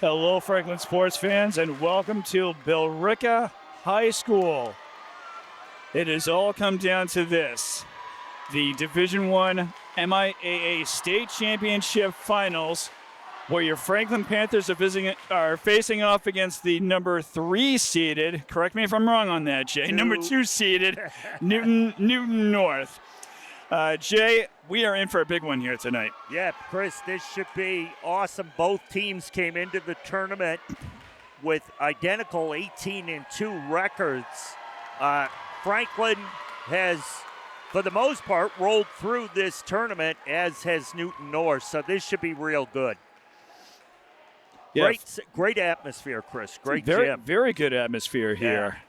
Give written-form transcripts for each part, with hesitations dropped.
Hello, Franklin sports fans, and welcome to Billerica High School. It has all come down to this. The Division I MIAA State Championship Finals, where your Franklin Panthers are facing off against the number 3 seeded, correct me if I'm wrong on that, Jay, number 2 seeded Newton North. Jay, we are in for a big one here tonight. Yeah, Chris, this should be awesome. Both teams came into the tournament with identical 18-2 records. Franklin has, for the most part, rolled through this tournament, as has Newton North, so this should be real good. Yeah. Great atmosphere, Chris. Great very, gym. Very good atmosphere here. Yeah.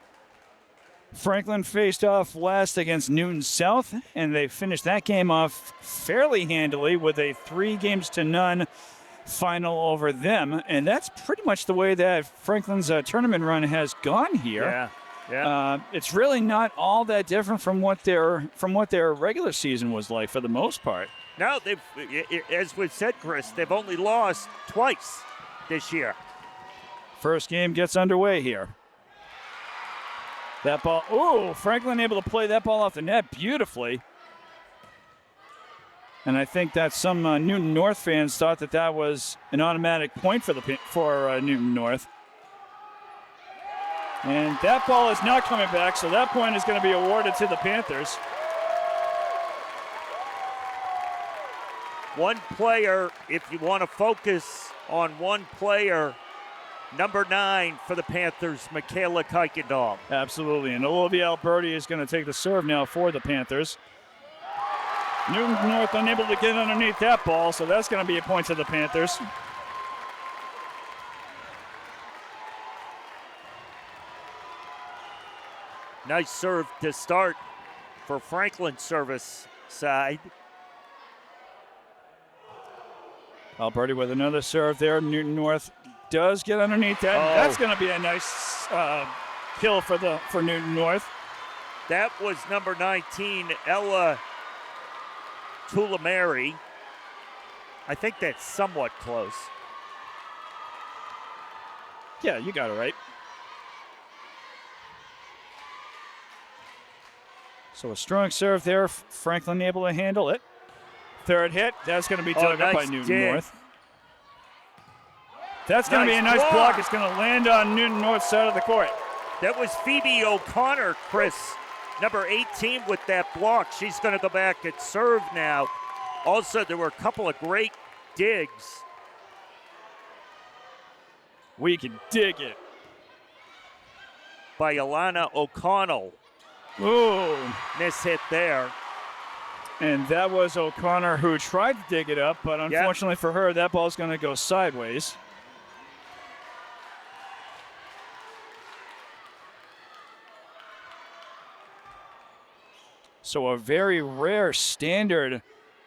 Franklin faced off last against Newton South, and they finished that game off fairly handily with a 3-0 final over them. And that's pretty much the way that Franklin's tournament run has gone here. Yeah. It's really not all that different from what their regular season was like for the most part. No, as we've said, Chris, they've only lost twice this year. First game gets underway here. That ball, Franklin able to play that ball off the net beautifully. And I think that some Newton North fans thought that was an automatic point for Newton North. And that ball is not coming back, so that point is going to be awarded to the Panthers. One player, if you want to focus on one player, number 9 for the Panthers, Michaela Kuykendall. Absolutely, and Olivia Alberti is going to take the serve now for the Panthers. Newton North unable to get underneath that ball, so that's going to be a point to the Panthers. Nice serve to start for Franklin service side. Alberti with another serve there. Newton North does get underneath that. Oh. That's going to be a nice kill for Newton North. That was number 19, Ella Tulamari. I think that's somewhat close. Yeah, you got it right. So a strong serve there. Franklin able to handle it. Third hit. That's going to be dug up by Newton North. That's going to be a nice block. It's going to land on Newton North's side of the court. That was Phoebe O'Connor, Chris, number 18 with that block. She's going to go back and serve now. Also, there were a couple of great digs. We can dig it. By Alana O'Connell. Ooh. Miss hit there. And that was O'Connor who tried to dig it up, but unfortunately for her, that ball's going to go sideways. So a very rare standard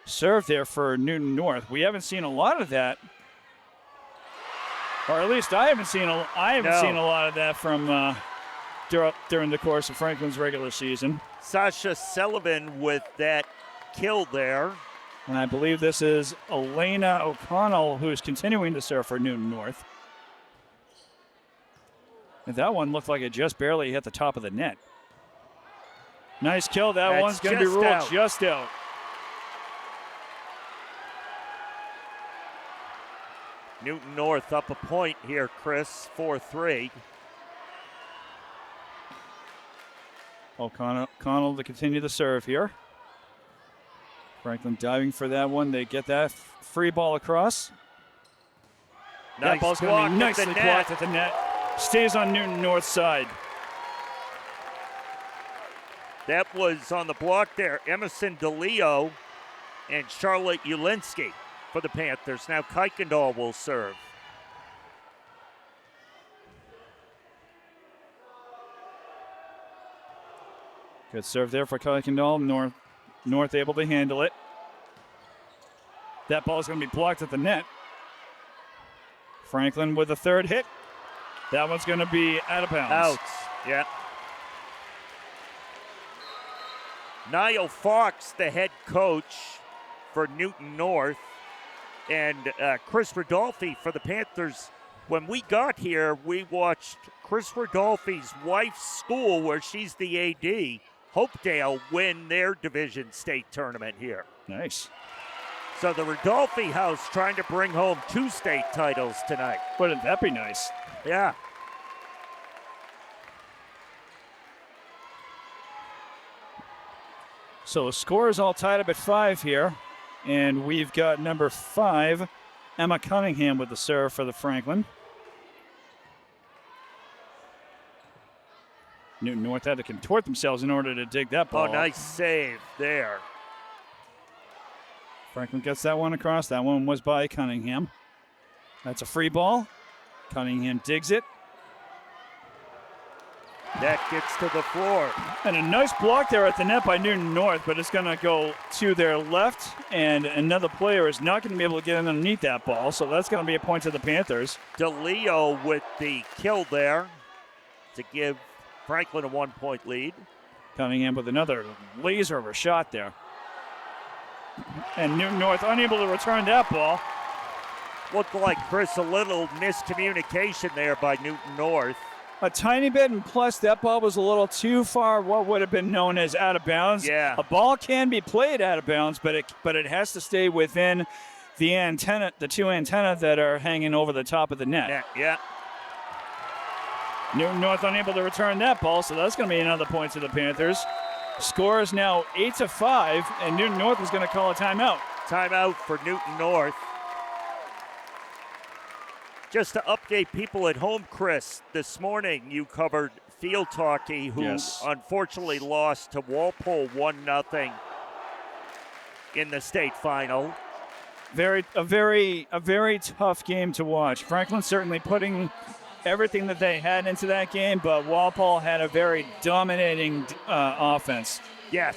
serve there for Newton North. We haven't seen a lot of that, or at least I haven't seen a lot of that from during the course of Franklin's regular season. Sasha Sullivan with that kill there. And I believe this is Elena O'Connell who's continuing to serve for Newton North. And that one looked like it just barely hit the top of the net. Nice kill. That's one's going to be ruled just out. Newton North up a point here, Chris, 4-3. O'Connell to continue the serve here. Franklin diving for that one. They get that free ball across. Nice that ball's going to be nicely blocked at the net. Stays on Newton North's side. That was on the block there. Emerson DeLeo and Charlotte Ulinski for the Panthers. Now Kuykendall will serve. Good serve there for Kuykendall. North able to handle it. That ball is going to be blocked at the net. Franklin with the third hit. That one's going to be out of bounds. Out, yeah. Niall Fox, the head coach for Newton North, and Chris Rodolfi for the Panthers, When we got here, we watched Chris Rodolfi's wife's school, where she's the AD, Hopedale, win their Division State tournament here. Nice. So the Rodolfi house trying to bring home 2 state titles tonight. Wouldn't that be nice? Yeah. So the score is all tied up at 5 here. And we've got number 5, Emma Cunningham with the serve for the Franklin. Newton North had to contort themselves in order to dig that ball. Oh, nice save there. Franklin gets that one across. That one was by Cunningham. That's a free ball. Cunningham digs it. That gets to the floor. And a nice block there at the net by Newton North, but it's going to go to their left, and another player is not going to be able to get underneath that ball, so that's going to be a point to the Panthers. DeLeo with the kill there to give Franklin a 1-point lead. Cunningham with another laser of a shot there. And Newton North unable to return that ball. Looked like, Chris, a little miscommunication there by Newton North. A tiny bit, and plus that ball was a little too far, what would have been known as out of bounds. Yeah. A ball can be played out of bounds, but it has to stay within the antenna, the 2 antennas that are hanging over the top of the net. Yeah. Newton North unable to return that ball, so that's going to be another point to the Panthers. Score is now 8-5, and Newton North is going to call a timeout. Timeout for Newton North. Just to update people at home, Chris, this morning you covered field hockey, who unfortunately lost to Walpole 1-0 in the state final. A very tough game to watch. Franklin certainly putting everything that they had into that game, but Walpole had a very dominating offense. Yes.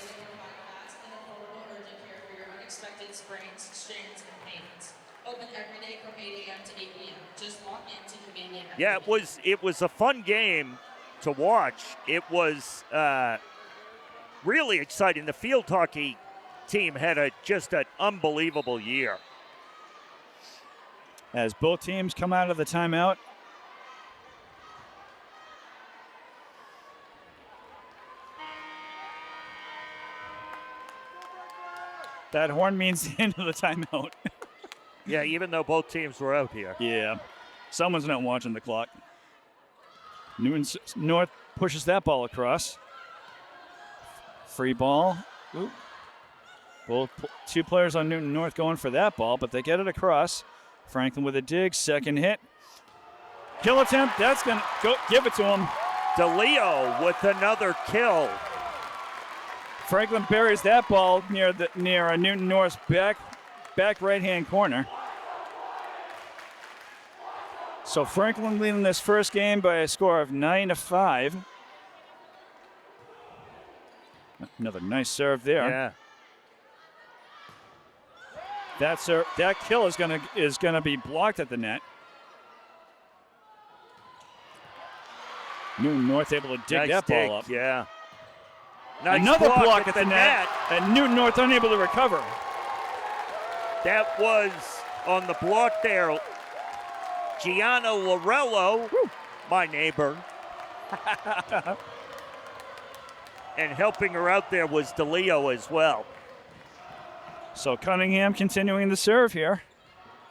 Yeah, it was a fun game to watch. It was really exciting. The field hockey team had just an unbelievable year. As both teams come out of the timeout, that horn means the end of the timeout. Yeah, even though both teams were out here. Yeah. Someone's not watching the clock. Newton North pushes that ball across. Free ball. Ooh. Both 2 players on Newton North going for that ball, but they get it across. Franklin with a dig, second hit. Kill attempt, that's going to go. Give it to him. DeLeo with another kill. Franklin buries that ball near Newton North's back right-hand corner. So Franklin leading this first game by a score of 9-5. Another nice serve there. Yeah. That kill is gonna be blocked at the net. Newton North able to dig that ball up. Yeah. Nice Another block at the net, and Newton North unable to recover. That was on the block there. Gianna Lorello, my neighbor. And helping her out there was DeLeo as well. So Cunningham continuing the serve here.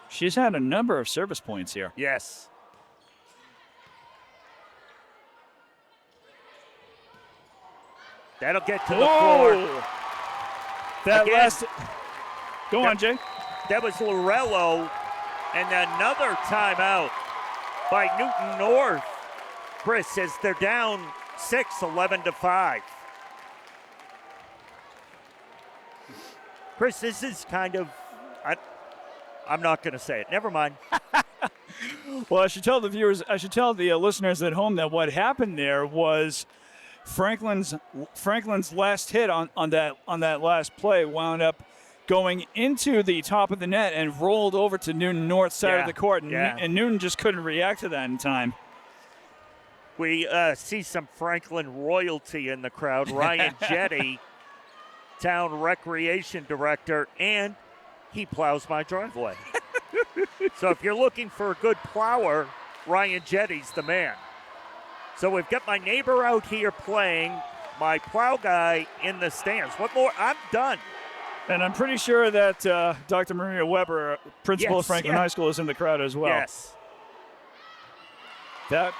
She's had a number of service points here. Yes. That'll get to the floor. That again, last. Go on, Jay. That was Lorello. And another timeout by Newton North. Chris says they're down 6, 11-5. Chris, this is kind of, I'm not going to say it. Never mind. Well, I should tell the listeners at home that what happened there was Franklin's last hit on that last play wound up going into the top of the net and rolled over to Newton North side of the court, and Newton just couldn't react to that in time. We see some Franklin royalty in the crowd. Ryan Jetty, town recreation director, and he plows my driveway. So if you're looking for a good plower, Ryan Jetty's the man. So we've got my neighbor out here playing, my plow guy in the stands. What more? I'm done. And I'm pretty sure that Dr. Maria Weber, principal of Yes, Franklin yeah. High School, is in the crowd as well. Yes. That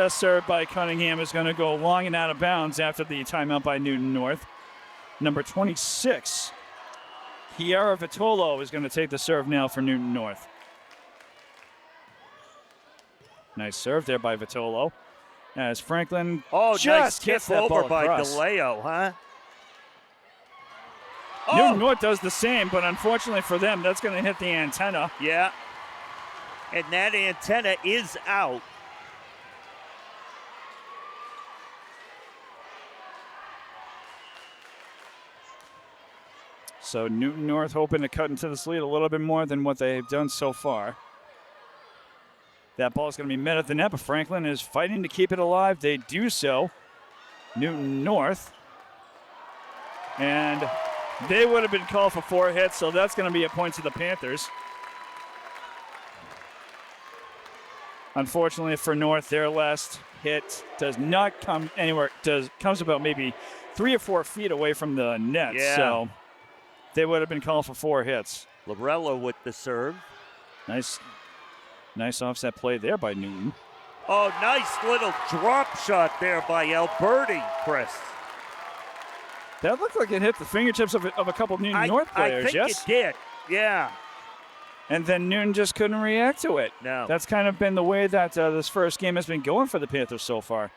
serve by Cunningham is going to go long and out of bounds after the timeout by Newton North. Number 26, Kiara Vitolo, is going to take the serve now for Newton North. Nice serve there by Vitolo. As Franklin just nice gets tip that ball over by across. DeLeo, huh? Newton North does the same, but unfortunately for them, that's going to hit the antenna. Yeah. And that antenna is out. So Newton North hoping to cut into this lead a little bit more than what they've done so far. That ball is going to be met at the net, but Franklin is fighting to keep it alive. They do so. Newton North. And they would have been called for 4 hits, so that's going to be a point to the Panthers. Unfortunately for North, their last hit does not come anywhere. Comes about maybe 3 or 4 feet away from the net. Yeah. So they would have been called for 4 hits. Lorello with the serve. Nice offset play there by Newton. Oh, nice little drop shot there by Alberti, Chris. That looked like it hit the fingertips of a couple of Newton North players, I think yes? it did, yeah. And then Newton just couldn't react to it. No. That's kind of been the way that this first game has been going for the Panthers so far.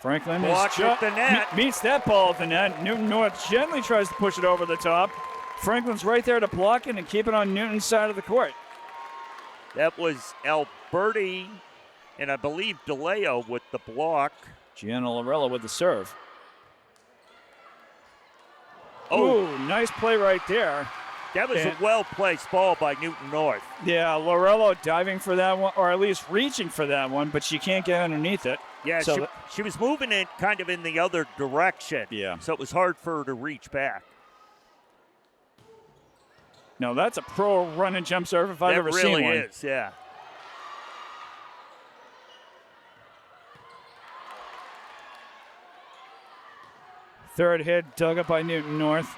Franklin Blocked at the net. meets that ball at the net. Newton North gently tries to push it over the top. Franklin's right there to block it and keep it on Newton's side of the court. That was Alberti and I believe DeLeo with the block. Gianna Lorello with the serve. Oh, Ooh, nice play right there. that was a well-placed ball by Newton North. Yeah, Lorello diving for that one, or at least reaching for that one, but she can't get underneath it. Yeah, So she was moving it kind of in the other direction. Yeah. So it was hard for her to reach back. No, that's a pro run and jump serve if I've ever seen one. That really is, yeah. Third hit dug up by Newton North.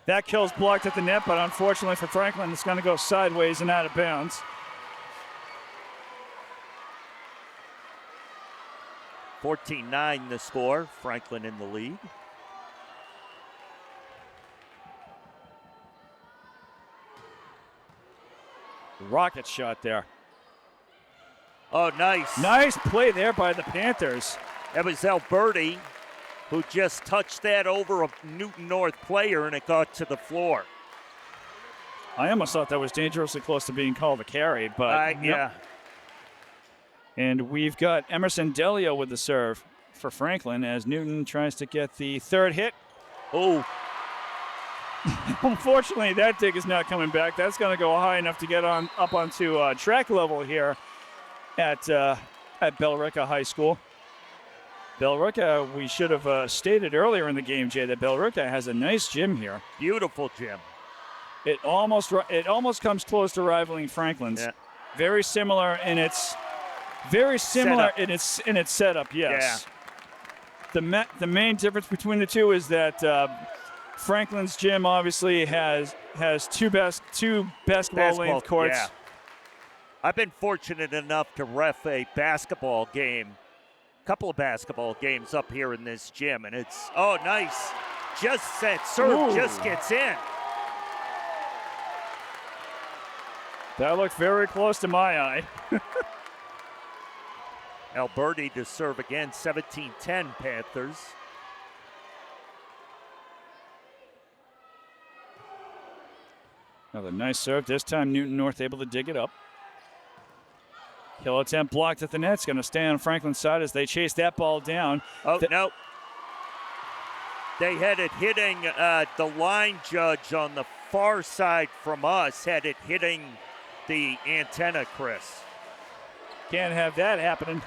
That kill's blocked at the net, but unfortunately for Franklin, it's going to go sideways and out of bounds. 14-9 the score. Franklin in the lead. Rocket shot there. Oh, nice. Nice play there by the Panthers. That was Alberti, who just touched that over a Newton North player, and it got to the floor. I almost thought that was dangerously close to being called a carry, but Yeah. nope. And we've got Emerson Delio with the serve for Franklin as Newton tries to get the third hit. Oh, Unfortunately, that dig is not coming back. That's going to go high enough to get on up onto track level here at Billerica High School. Billerica, we should have stated earlier in the game, Jay, that Billerica has a nice gym here. beautiful gym. It almost comes close to rivaling Franklin's. Yeah. Very similar in its Setup. in its setup. Yes. Yeah. The main difference between the two is that Franklin's gym obviously has two basketball length courts. Yeah. I've been fortunate enough to ref a basketball game, couple of basketball games up here in this gym, and it's nice. Just that serve just gets in. That looked very close to my eye. Alberti to serve again, 17-10 Panthers. Another nice serve. This time Newton North able to dig it up. Kill attempt blocked at the net. It's going to stay on Franklin's side as they chase that ball down. Oh, no. They had it hitting the line judge on the far side from us, had it hitting the antenna, Chris. Can't have that happening.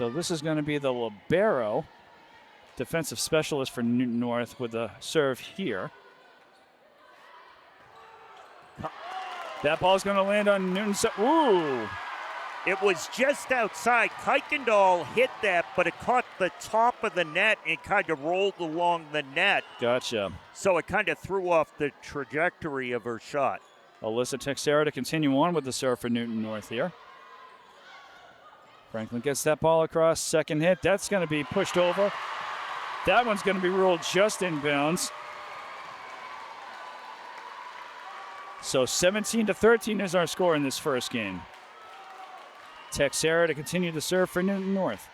So this is going to be the libero, defensive specialist for Newton North with the serve here. That ball's going to land on Newton's. Ooh. It was just outside. Kuykendall hit that, but it caught the top of the net and kind of rolled along the net. Gotcha. So it kind of threw off the trajectory of her shot. Alyssa Texera to continue on with the serve for Newton North here. Franklin gets that ball across. Second hit. That's going to be pushed over. That one's going to be ruled just in bounds. So 17-13 is our score in this first game. Texera to continue the serve for Newton North.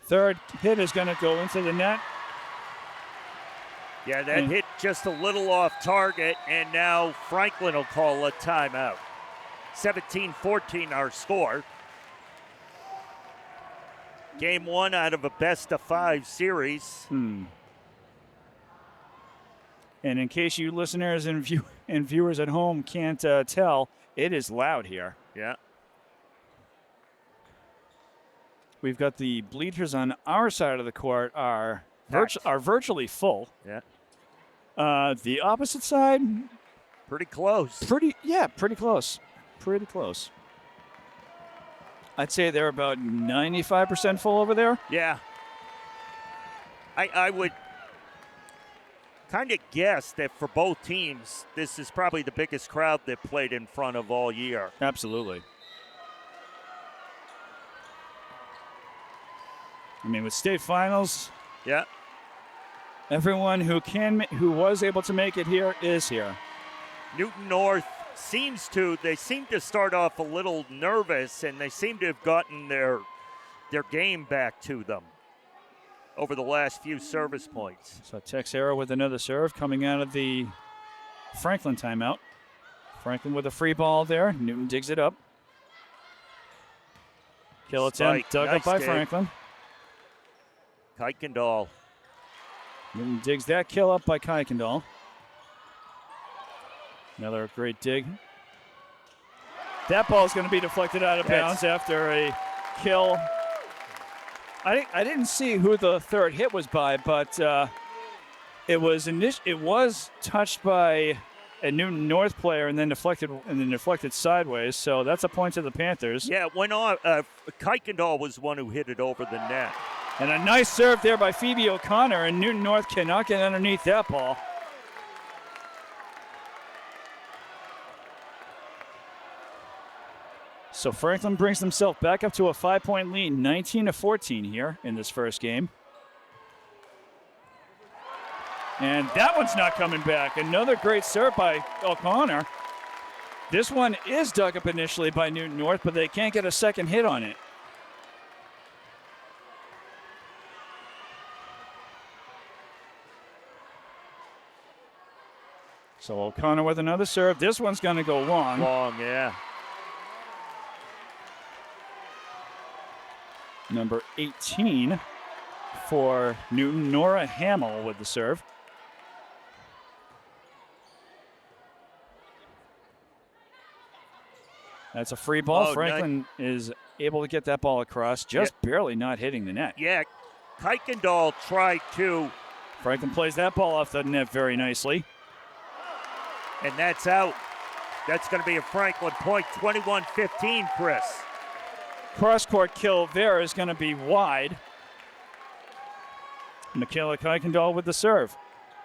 Third hit is going to go into the net. Yeah, that hit just a little off target, and now Franklin will call a timeout. 17-14 our score. Game one out of a best-of-5 series. And in case you listeners and viewers at home can't tell, it is loud here. Yeah. We've got the bleachers on our side of the court are virtually full. Yeah. The opposite side, pretty close. Pretty close. Pretty close. I'd say they're about 95% full over there. Yeah. I would kind of guess that for both teams, this is probably the biggest crowd they've played in front of all year. Absolutely. I mean, with state finals, yeah, everyone who was able to make it here is here. Newton North seem to start off a little nervous, and they seem to have gotten their game back to them over the last few service points. So Texera with another serve coming out of the Franklin timeout. Franklin with a free ball there. Newton digs it up. Kill attempt dug up by Franklin. Kuykendall. Newton digs that kill up by Kuykendall. Another great dig. That ball is going to be deflected out of bounds after a kill. I didn't see who the third hit was by, but it was touched by a Newton North player and then deflected sideways. So that's a point to the Panthers. Yeah, it went on. Kuykendall was the one who hit it over the net. And a nice serve there by Phoebe O'Connor, and Newton North cannot get underneath that ball. So Franklin brings himself back up to a 5-point lead, 19-14 here in this first game. And that one's not coming back. Another great serve by O'Connor. This one is dug up initially by Newton North, but they can't get a second hit on it. So O'Connor with another serve. This one's going to go long. Long, yeah. Number 18 for Newton, Nora Hamill with the serve. That's a free ball. Franklin is able to get that ball across, just barely not hitting the net. Yeah, Kuykendall tried to. Franklin plays that ball off the net very nicely. And that's out. That's going to be a Franklin point, 21-15, Chris. Cross-court kill there is going to be wide. Michaela Kuykendall with the serve.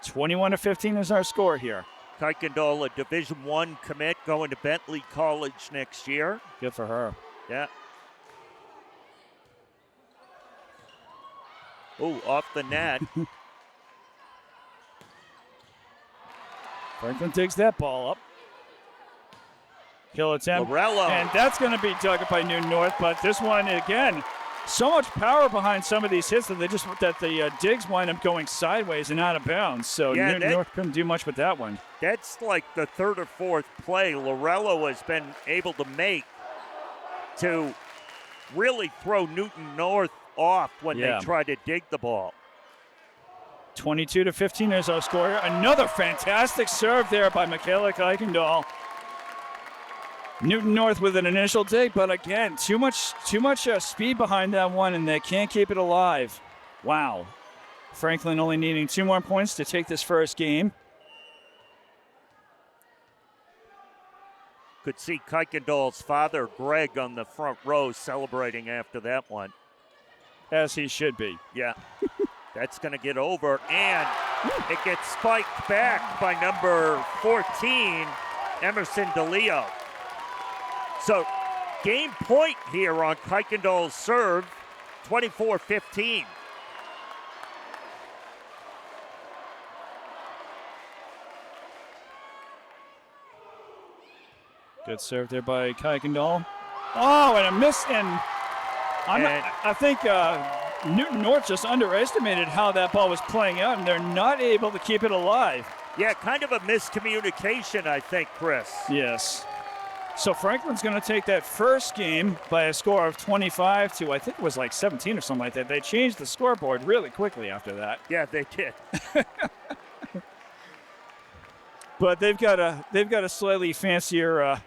21-15 is our score here. Kuykendall, a Division I commit, going to Bentley College next year. Good for her. Yeah. Oh, off the net. Franklin digs that ball up. Kill attempt. Lorello. And that's going to be dug up by Newton North, but this one, again, so much power behind some of these hits that the digs wind up going sideways and out of bounds. So Newton North couldn't do much with that one. That's like the third or fourth play Lorello has been able to make to really throw Newton North off when they try to dig the ball. 22-15 is our score. Another fantastic serve there by Michaela Kuykendall. Newton North with an initial dig, but again, too much speed behind that one, and they can't keep it alive. Wow. Franklin only needing 2 more points to take this first game. Could see Kuykendall's father, Greg, on the front row celebrating after that one. As he should be. Yeah. That's going to get over, and it gets spiked back by number 14, Emerson DeLeo. So, game point here on Kuykendall's serve, 24-15. Good serve there by Kuykendall. Oh, and a miss, and I think Newton North just underestimated how that ball was playing out, and they're not able to keep it alive. Yeah, kind of a miscommunication, I think, Chris. Yes. So Franklin's going to take that first game by a score of 25 to, I think it was like 17 or something like that. They changed the scoreboard really quickly after that. Yeah, they did. But they've got a slightly fancier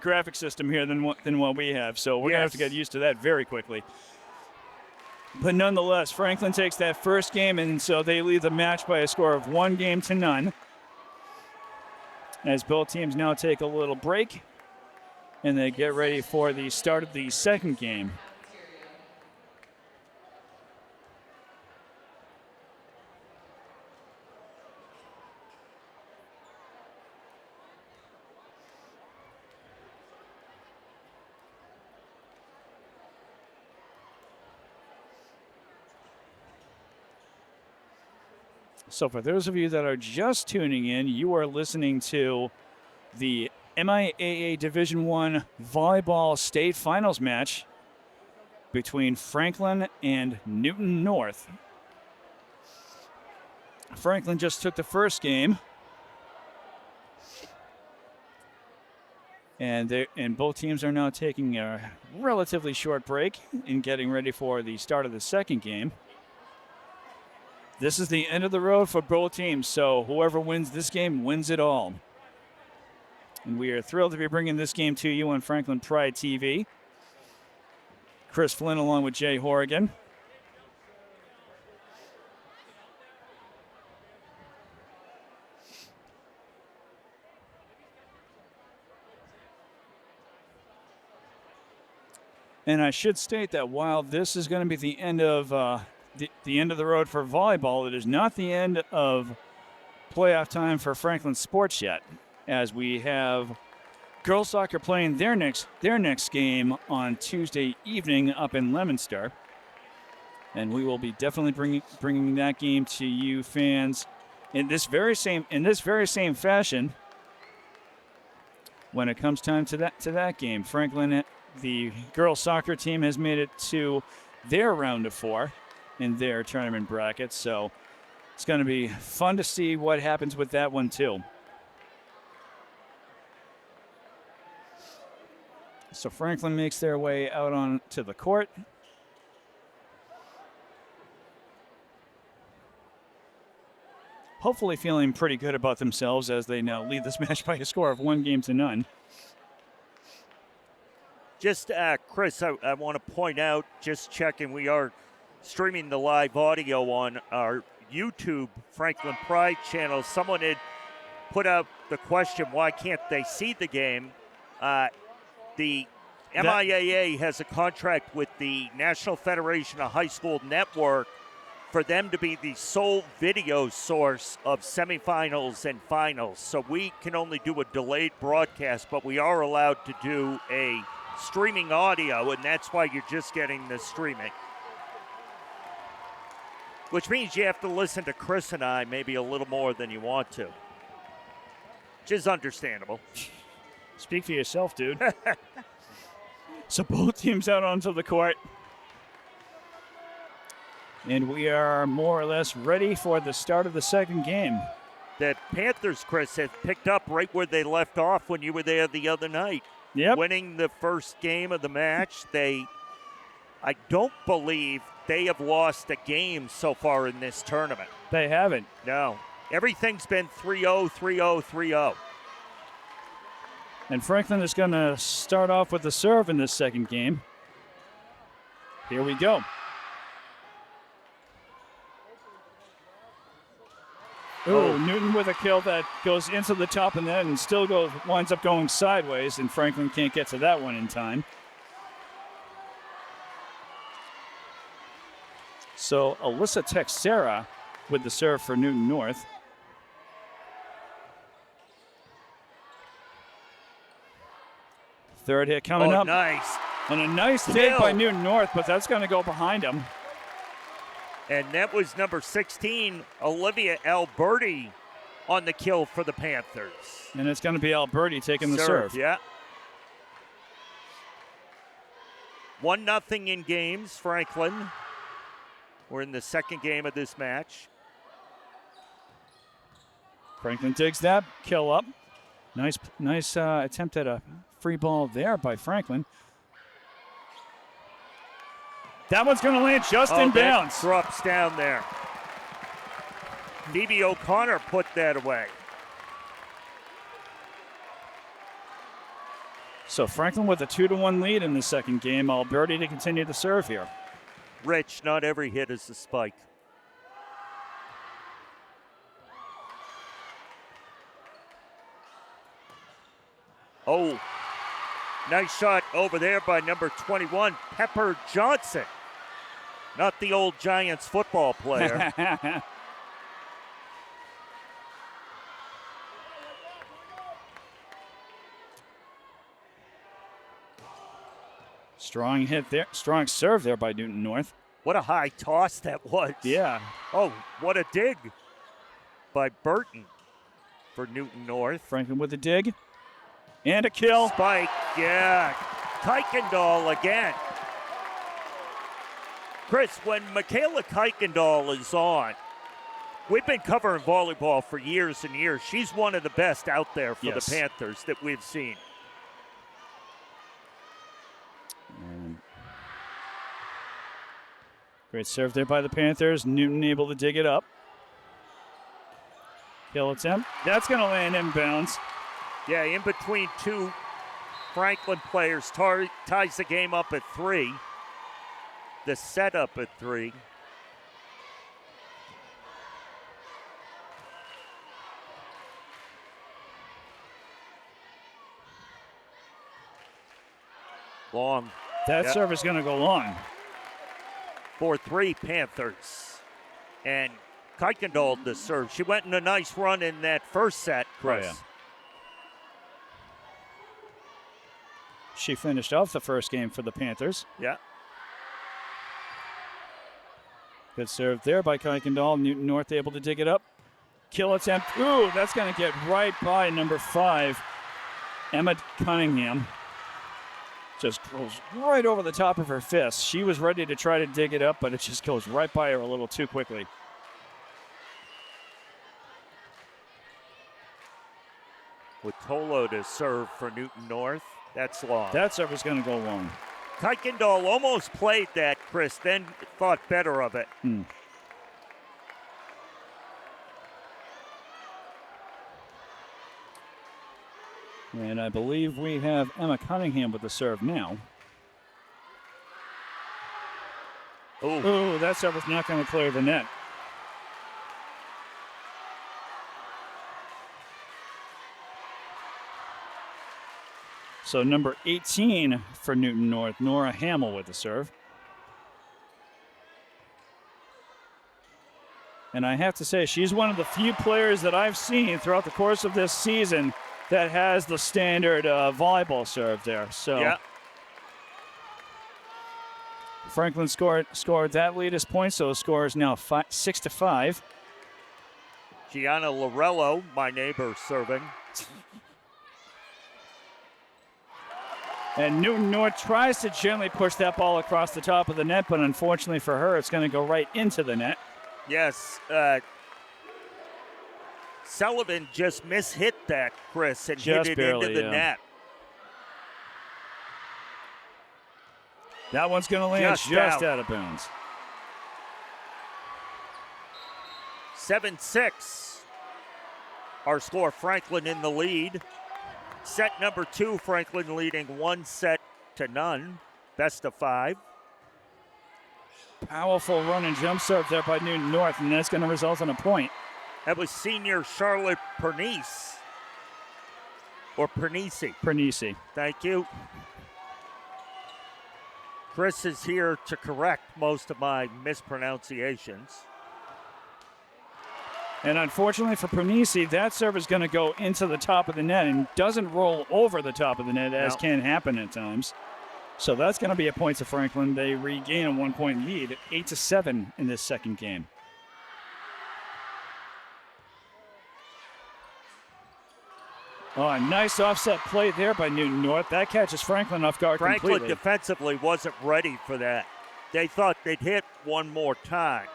graphic system here than what we have. So we're going to have to get used to that very quickly. But nonetheless, Franklin takes that first game, and so they lead the match by a score of 1-0. As both teams now take a little break, and they get ready for the start of the second game. So for those of you that are just tuning in, you are listening to the MIAA Division I Volleyball State Finals match between Franklin and Newton North. Franklin just took the first game, and both teams are now taking a relatively short break and getting ready for the start of the second game. This is the end of the road for both teams, so whoever wins this game wins it all. And we are thrilled to be bringing this game to you on Franklin Pride TV. Chris Flynn along with Jay Horrigan. And I should state that while this is going to be the end of the end of the road for volleyball, it is not the end of playoff time for Franklin sports yet, as we have girls soccer playing their next game on Tuesday evening up in Leominster, and we will be definitely bringing that game to you fans in this very same fashion when it comes time to that game. Franklin, the girls soccer team, has made it to their round of 4 in their tournament bracket, so it's going to be fun to see what happens with that one too. So Franklin makes their way out onto the court. Hopefully feeling pretty good about themselves as they now lead this match by a score of 1-0. Just, Chris, I want to point out, just checking, we are streaming the live audio on our YouTube Franklin Pride channel. Someone had put out the question, why can't they see the game? The MIAA has a contract with the National Federation of High School Network for them to be the sole video source of semifinals and finals. So we can only do a delayed broadcast, but we are allowed to do a streaming audio, and that's why you're just getting the streaming. Which means you have to listen to Chris and I maybe a little more than you want to. Which is understandable. Speak for yourself, dude. So both teams out onto the court. And we are more or less ready for the start of the second game. The Panthers, Chris, have picked up right where they left off when you were there the other night. Yep. Winning the first game of the match. They I don't believe they have lost a game so far in this tournament. They haven't. No. Everything's been 3-0, 3-0, 3-0. And Franklin is going to start off with the serve in this second game. Here we go. Ooh, Newton with a kill that goes into the top of the net and still winds up going sideways, and Franklin can't get to that one in time. So Alyssa Texera with the serve for Newton North. Third hit coming up. Nice. And a nice dig by Newton North, but that's going to go behind him. And that was number 16, Olivia Alberti, on the kill for the Panthers. And it's going to be Alberti taking the serve. Yeah. 1-0 in games, Franklin. We're in the second game of this match. Franklin digs that, kill up. Nice attempt at a free ball there by Franklin. That one's going to land just in bounds. Drops down there. Phoebe O'Connor put that away. So Franklin with a 2-1 lead in the second game. Alberti to continue to serve here. Rich, not every hit is a spike. Oh, nice shot over there by number 21, Pepper Johnson. Not the old Giants football player. Strong hit there, strong serve there by Newton North. What a high toss that was. Yeah. Oh, what a dig by Burton for Newton North. Franklin with a dig. And a kill. Spike, yeah. Kuykendall again. Chris, when Michaela Kuykendall is on, we've been covering volleyball for years and years. She's one of the best out there for the Panthers that we've seen. And great serve there by the Panthers. Newton able to dig it up. Kill attempt. That's going to land inbounds. Yeah, in between two Franklin players, ties the game up at 3. The setup at 3. Long. That serve is going to go long. 4-3 Panthers. And Kuykendall the serve. She went in a nice run in that first set, Chris. Oh, yeah. She finished off the first game for the Panthers. Yeah. Good serve there by Kuykendall. Newton North able to dig it up. Kill attempt. Ooh, that's going to get right by number 5, Emma Cunningham. Just goes right over the top of her fist. She was ready to try to dig it up, but it just goes right by her a little too quickly. With Tolo to serve for Newton North. That's long. That serve is going to go long. Kuykendall almost played that, Chris, then thought better of it. And I believe we have Emma Cunningham with the serve now. Ooh, that serve is not going to clear the net. So number 18 for Newton North, Nora Hamill with the serve. And I have to say, she's one of the few players that I've seen throughout the course of this season that has the standard volleyball serve there. So yeah. Franklin scored that latest point, so the score is now 6-5. Gianna Lorello, my neighbor, serving. And Newton North tries to gently push that ball across the top of the net, but unfortunately for her, it's going to go right into the net. Yes. Sullivan just mishit that, Chris, and just hit it barely, into the net. That one's going to land just out of bounds. 7-6. Our score, Franklin in the lead. Set number 2, Franklin leading 1-0. Best of 5. Powerful run and jump serve there by Newton North, and that's going to result in a point. That was senior Charlotte Pernice. Or Pernice. Pernice. Thank you. Chris is here to correct most of my mispronunciations. And unfortunately for Pernice, that serve is going to go into the top of the net and doesn't roll over the top of the net, as can happen at times. So that's going to be a point to Franklin. They regain a 1-point lead, 8-7 in this second game. Oh, a nice offset play there by Newton North. That catches Franklin off guard completely. Franklin defensively wasn't ready for that. They thought they'd hit one more time.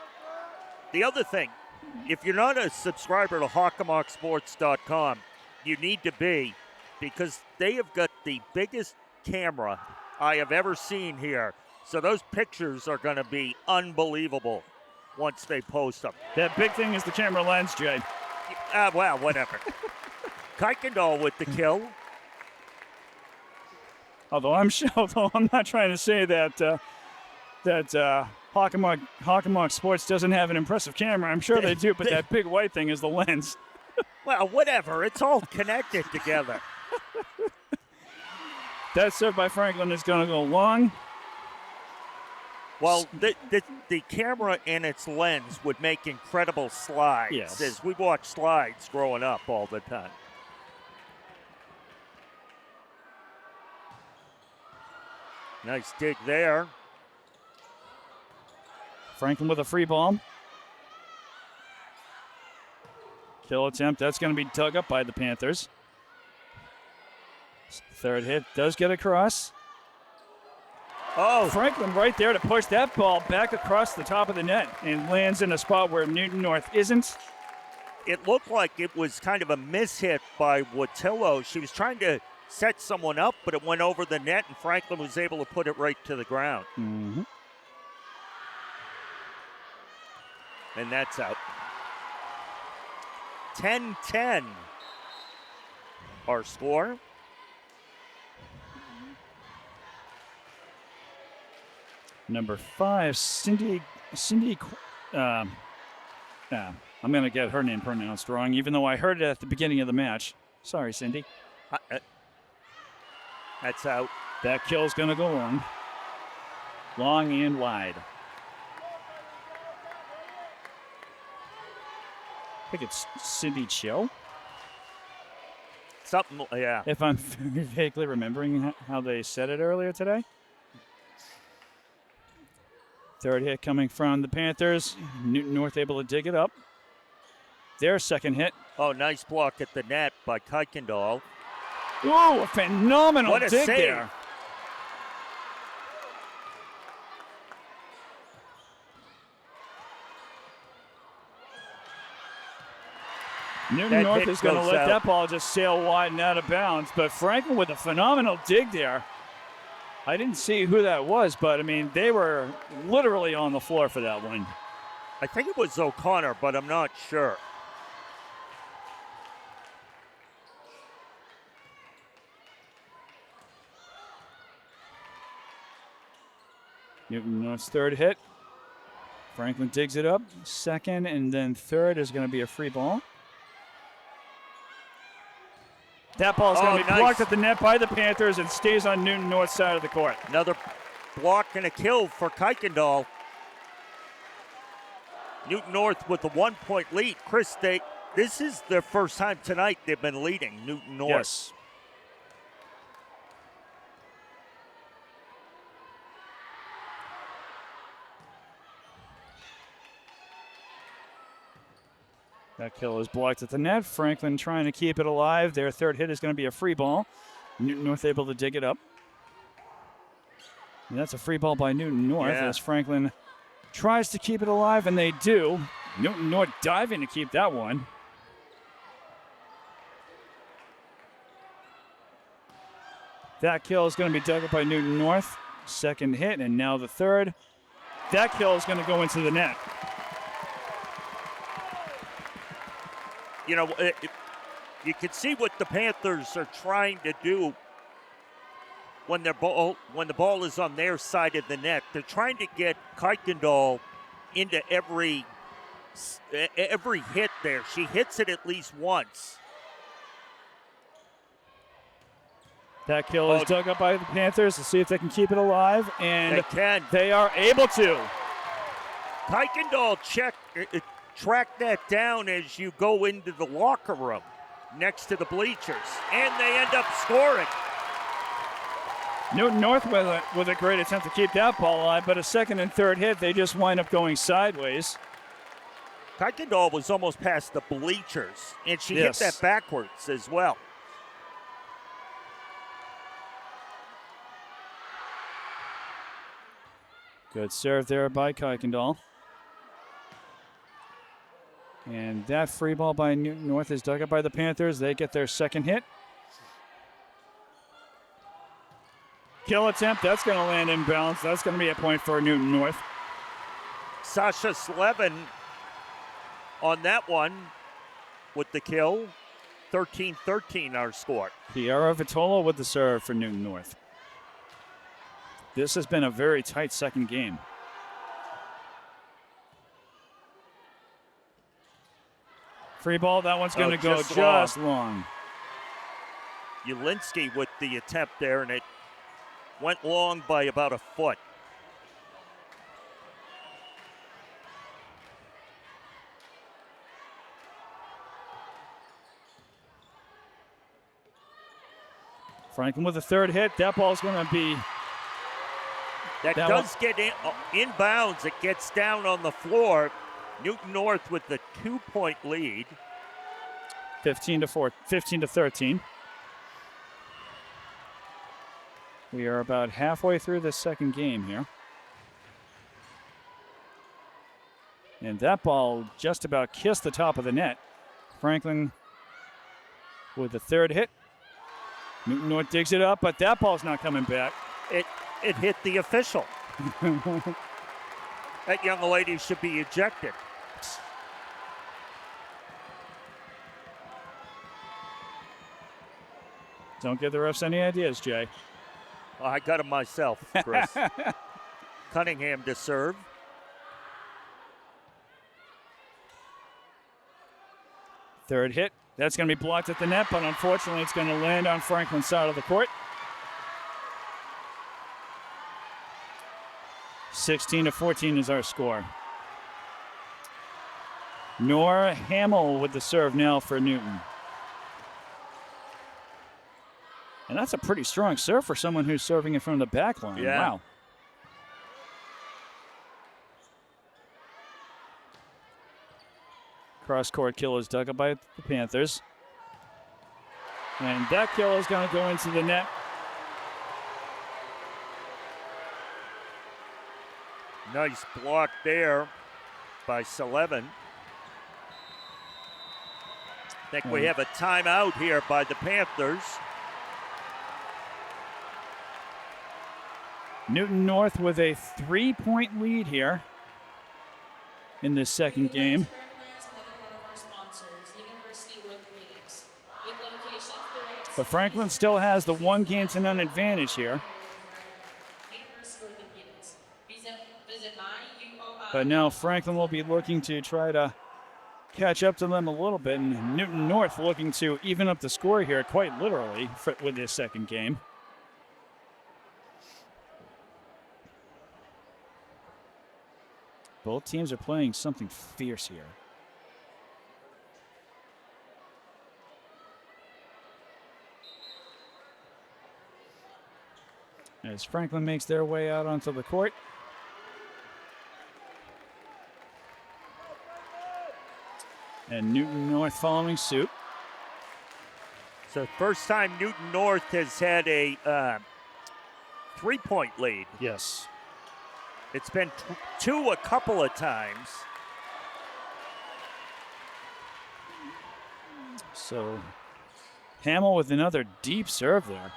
The other thing, if you're not a subscriber to HockamockSports.com, you need to be, because they have got the biggest camera I have ever seen here. So those pictures are going to be unbelievable once they post them. That big thing is the camera lens, Jay. Well, whatever. Kuykendall with the kill. Although I'm not trying to say that Hockamock Sports doesn't have an impressive camera. I'm sure they do, but that big white thing is the lens. Well, whatever. It's all connected together. That serve by Franklin is going to go long. Well, the camera and its lens would make incredible slides. Yes. As we watched slides growing up all the time. Nice dig there. Franklin with a free ball. Kill attempt. That's going to be dug up by the Panthers. Third hit does get across. Oh. Franklin right there to push that ball back across the top of the net and lands in a spot where Newton North isn't. It looked like it was kind of a mishit by Watillo. She was trying to set someone up, but it went over the net, and Franklin was able to put it right to the ground. Mm-hmm. And that's out. 10-10. Our score. Number 5, Cindy. I'm going to get her name pronounced wrong, even though I heard it at the beginning of the match. Sorry, Cindy. That's out. That kill's going to go long. Long and wide. I think it's Cindy Cho. Something, yeah. If I'm vaguely remembering how they said it earlier today. Third hit coming from the Panthers. Newton North able to dig it up. Their second hit. Oh, nice block at the net by Kuykendall. Whoa, a phenomenal what a dig save. there. Newton North is going to let that ball just sail wide and out of bounds, but Franklin with a phenomenal dig there. I didn't see who that was, but, I mean, they were literally on the floor for that one. I think it was O'Connor, but I'm not sure. Newton North's third hit. Franklin digs it up. Second and then third is going to be a free ball. That ball is going to be blocked at the net by the Panthers and stays on Newton North's side of the court. Another block and a kill for Kuykendall. Newton North with a 1-point lead. Chris, this is their first time tonight they've been leading, Newton North. Yes. That kill is blocked at the net. Franklin trying to keep it alive. Their third hit is going to be a free ball. Newton North able to dig it up. And that's a free ball by Newton North as Franklin tries to keep it alive, and they do. Newton North diving to keep that one. That kill is going to be dug up by Newton North. second hit, and now the third. That kill is going to go into the net. You know, you can see what the Panthers are trying to do when the ball is on their side of the net. They're trying to get Kuykendall into every hit there. She hits it at least once. That kill is dug up by the Panthers to see if they can keep it alive, and they can. They are able to. Kuykendall track that down as you go into the locker room next to the bleachers, and they end up scoring. Newton North with a great attempt to keep that ball alive, but a second and third hit, they just wind up going sideways. Kuykendall was almost past the bleachers, and she hit that backwards as well. Good serve there by Kuykendall. And that free ball by Newton North is dug up by the Panthers. They get their second hit. Kill attempt, that's going to land in bounds. That's going to be a point for Newton North. Sasha Slevin on that one with the kill. 13-13 our score. Kiara Vitola with the serve for Newton North. This has been a very tight second game. Free ball, that one's going to go just long. Ulinski with the attempt there, and it went long by about a foot. Franklin with the third hit. That ball's going to be... That does get in bounds. It gets down on the floor. Newton North with the 2-point lead. 15-13. We are about halfway through the second game here. And that ball just about kissed the top of the net. Franklin with the third hit. Newton North digs it up, but that ball's not coming back. It hit the official. That young lady should be ejected. Don't give the refs any ideas, Jay. Oh, I got him myself, Chris. Cunningham to serve. Third hit. That's going to be blocked at the net, but unfortunately it's going to land on Franklin's side of the court. 16-14 is our score. Nora Hamill with the serve now for Newton. And that's a pretty strong serve for someone who's serving it from the back line. Yeah. Wow. Cross-court kill is dug up by the Panthers. And that kill is going to go into the net. Nice block there by Sullivan. I think we have a timeout here by the Panthers. Newton North with a 3-point lead here in this second game. But Franklin still has the 1-game-to-none advantage here. But now Franklin will be looking to try to catch up to them a little bit. And Newton North looking to even up the score here quite literally with this second game. Both teams are playing something fierce here. As Franklin makes their way out onto the court. And Newton North following suit. So first time Newton North has had a 3-point lead. Yes. It's been two a couple of times. So Hamill with another deep serve there.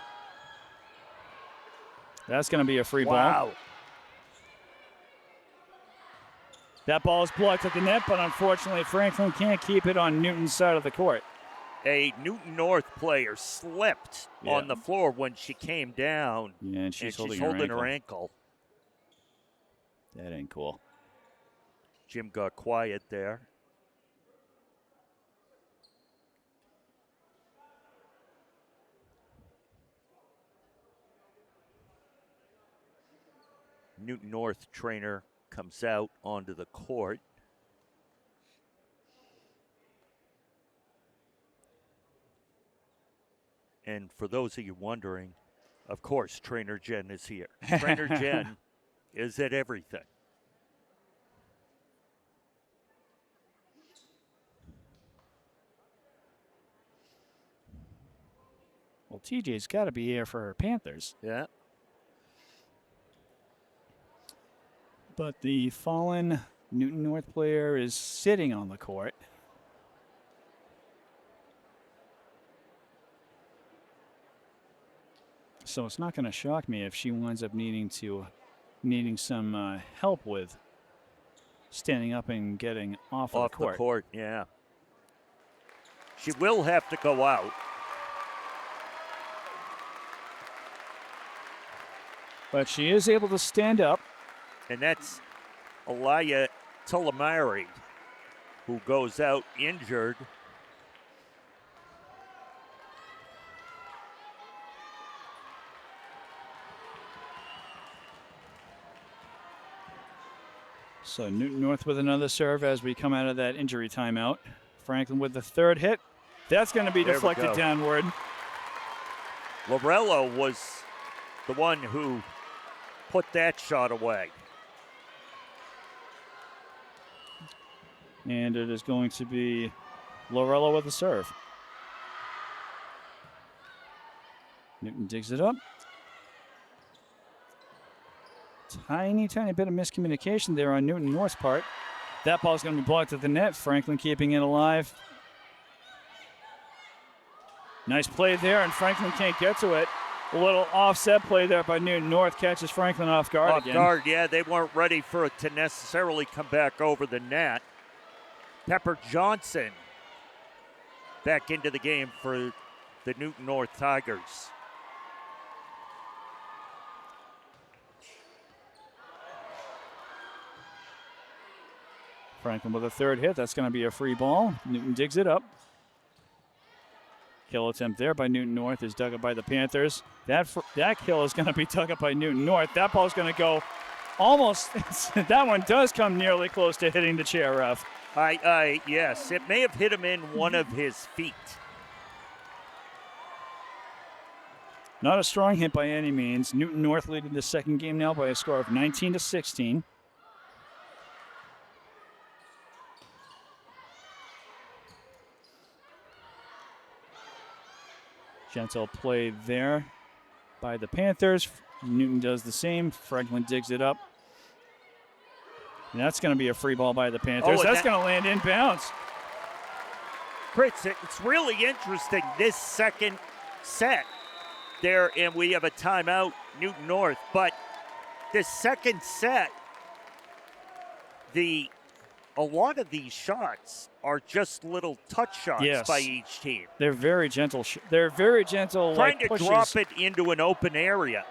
That's going to be a free ball. Wow. That ball is blocked at the net, but unfortunately Franklin can't keep it on Newton's side of the court. A Newton North player slipped on the floor when she came down. Yeah, and she's holding her ankle. That ain't cool. Jim got quiet there. Newton North trainer comes out onto the court. And for those of you wondering, of course, Trainer Jen is here. Trainer Jen is at everything. Well, TJ's got to be here for her Panthers. Yeah. But the fallen Newton North player is sitting on the court. So it's not going to shock me if she winds up needing some help with standing up and getting off the court. Off the court, yeah. She will have to go out. But she is able to stand up. And that's Alaya Tulamari, who goes out injured. So Newton North with another serve as we come out of that injury timeout. Franklin with the third hit. That's going to be deflected downward. Lorello was the one who put that shot away. And it is going to be Lorello with the serve. Newton digs it up. Tiny bit of miscommunication there on Newton North's part. That ball's going to be blocked at the net. Franklin keeping it alive. Nice play there, and Franklin can't get to it. A little offset play there by Newton North catches Franklin off guard again. Off guard, yeah. They weren't ready for it to necessarily come back over the net. Pepper Johnson back into the game for the Newton North Tigers. Franklin with a third hit. That's going to be a free ball. Newton digs it up. Kill attempt there by Newton North is dug up by the Panthers. That kill is going to be dug up by Newton North. That ball is going to go almost. That one does come nearly close to hitting the chair ref. Yes, it may have hit him in one of his feet. Not a strong hit by any means. Newton North leading the second game now by a score of 19-16. Gentle play there by the Panthers. Newton does the same. Franklin digs it up. And that's going to be a free ball by the Panthers. That's going to land inbounds. Chris, it's really interesting, this second set there, and we have a timeout, Newton North. But this second set, a lot of these shots are just little touch shots by each team. They're very gentle. They're very gentle. Trying to drop it into an open area.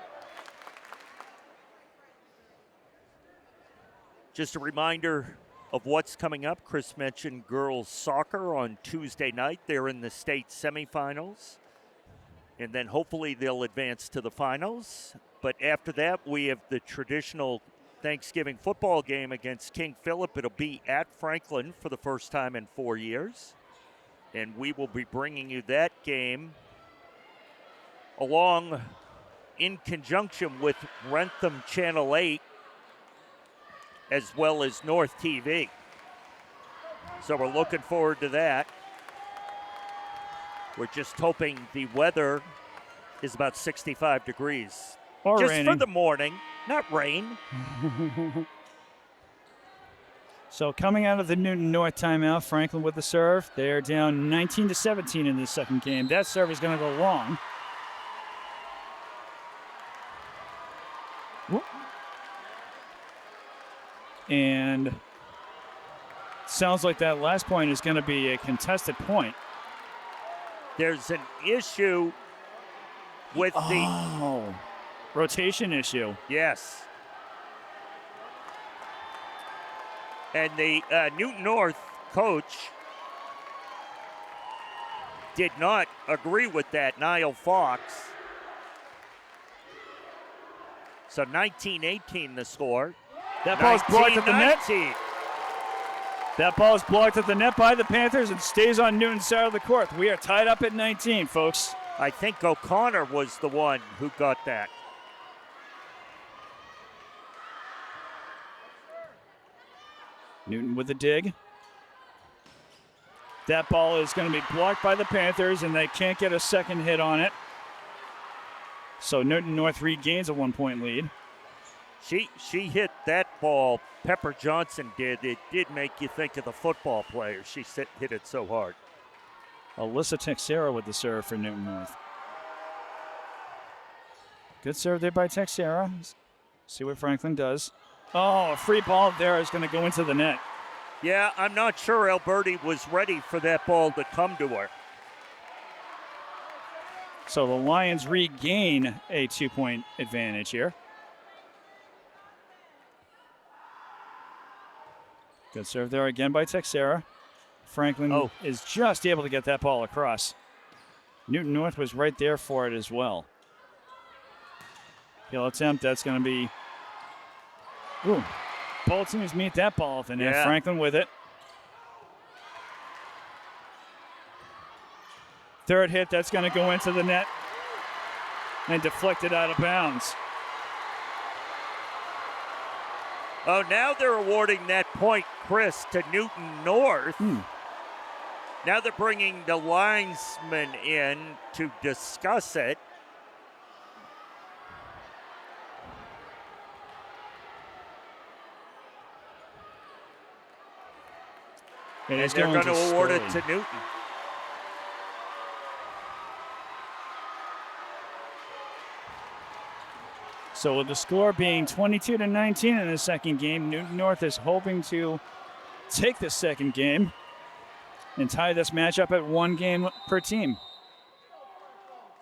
Just a reminder of what's coming up. Chris mentioned girls soccer on Tuesday night. They're in the state semifinals. And then hopefully they'll advance to the finals. But after that, we have the traditional Thanksgiving football game against King Philip. It'll be at Franklin for the first time in 4 years. And we will be bringing you that game along in conjunction with Rentham Channel 8 as well as North TV. So we're looking forward to that. We're just hoping the weather is about 65 degrees. Or just raining. for the morning, not rain. So coming out of the Newton North timeout, Franklin with the serve. They're down 19-17 in this second game. That serve is going to go long. And sounds like that last point is going to be a contested point. There's an issue with the rotation issue. Yes. And the Newton North coach did not agree with that, Niall Fox. So 19-18 the score. That ball is blocked at the net. That ball is blocked at the net by the Panthers and stays on Newton's side of the court. We are tied up at 19, folks. I think O'Connor was the one who got that. Newton with the dig. That ball is going to be blocked by the Panthers, and they can't get a second hit on it. So Newton North regains a 1-point lead. She hit that ball. Pepper Johnson did. It did make you think of the football player. She hit it so hard. Alyssa Texera with the serve for Newton North. Good serve there by Texera. See what Franklin does. Oh, a free ball there is going to go into the net. Yeah, I'm not sure Alberti was ready for that ball to come to her. So the Lions regain a 2-point advantage here. Good serve there again by Texera. Franklin is just able to get that ball across. Newton North was right there for it as well. He'll attempt. That's going to be... Ooh. Both teams meet that ball at the net. Yeah. Franklin with it. Third hit, that's going to go into the net and deflected out of bounds. Oh, now they're awarding that point, Chris, to Newton North. Now they're bringing the linesman in to discuss it. And they're going to award it to Newton. So with the score being 22-19 in the second game, Newton North is hoping to take the second game and tie this matchup at 1 game per team.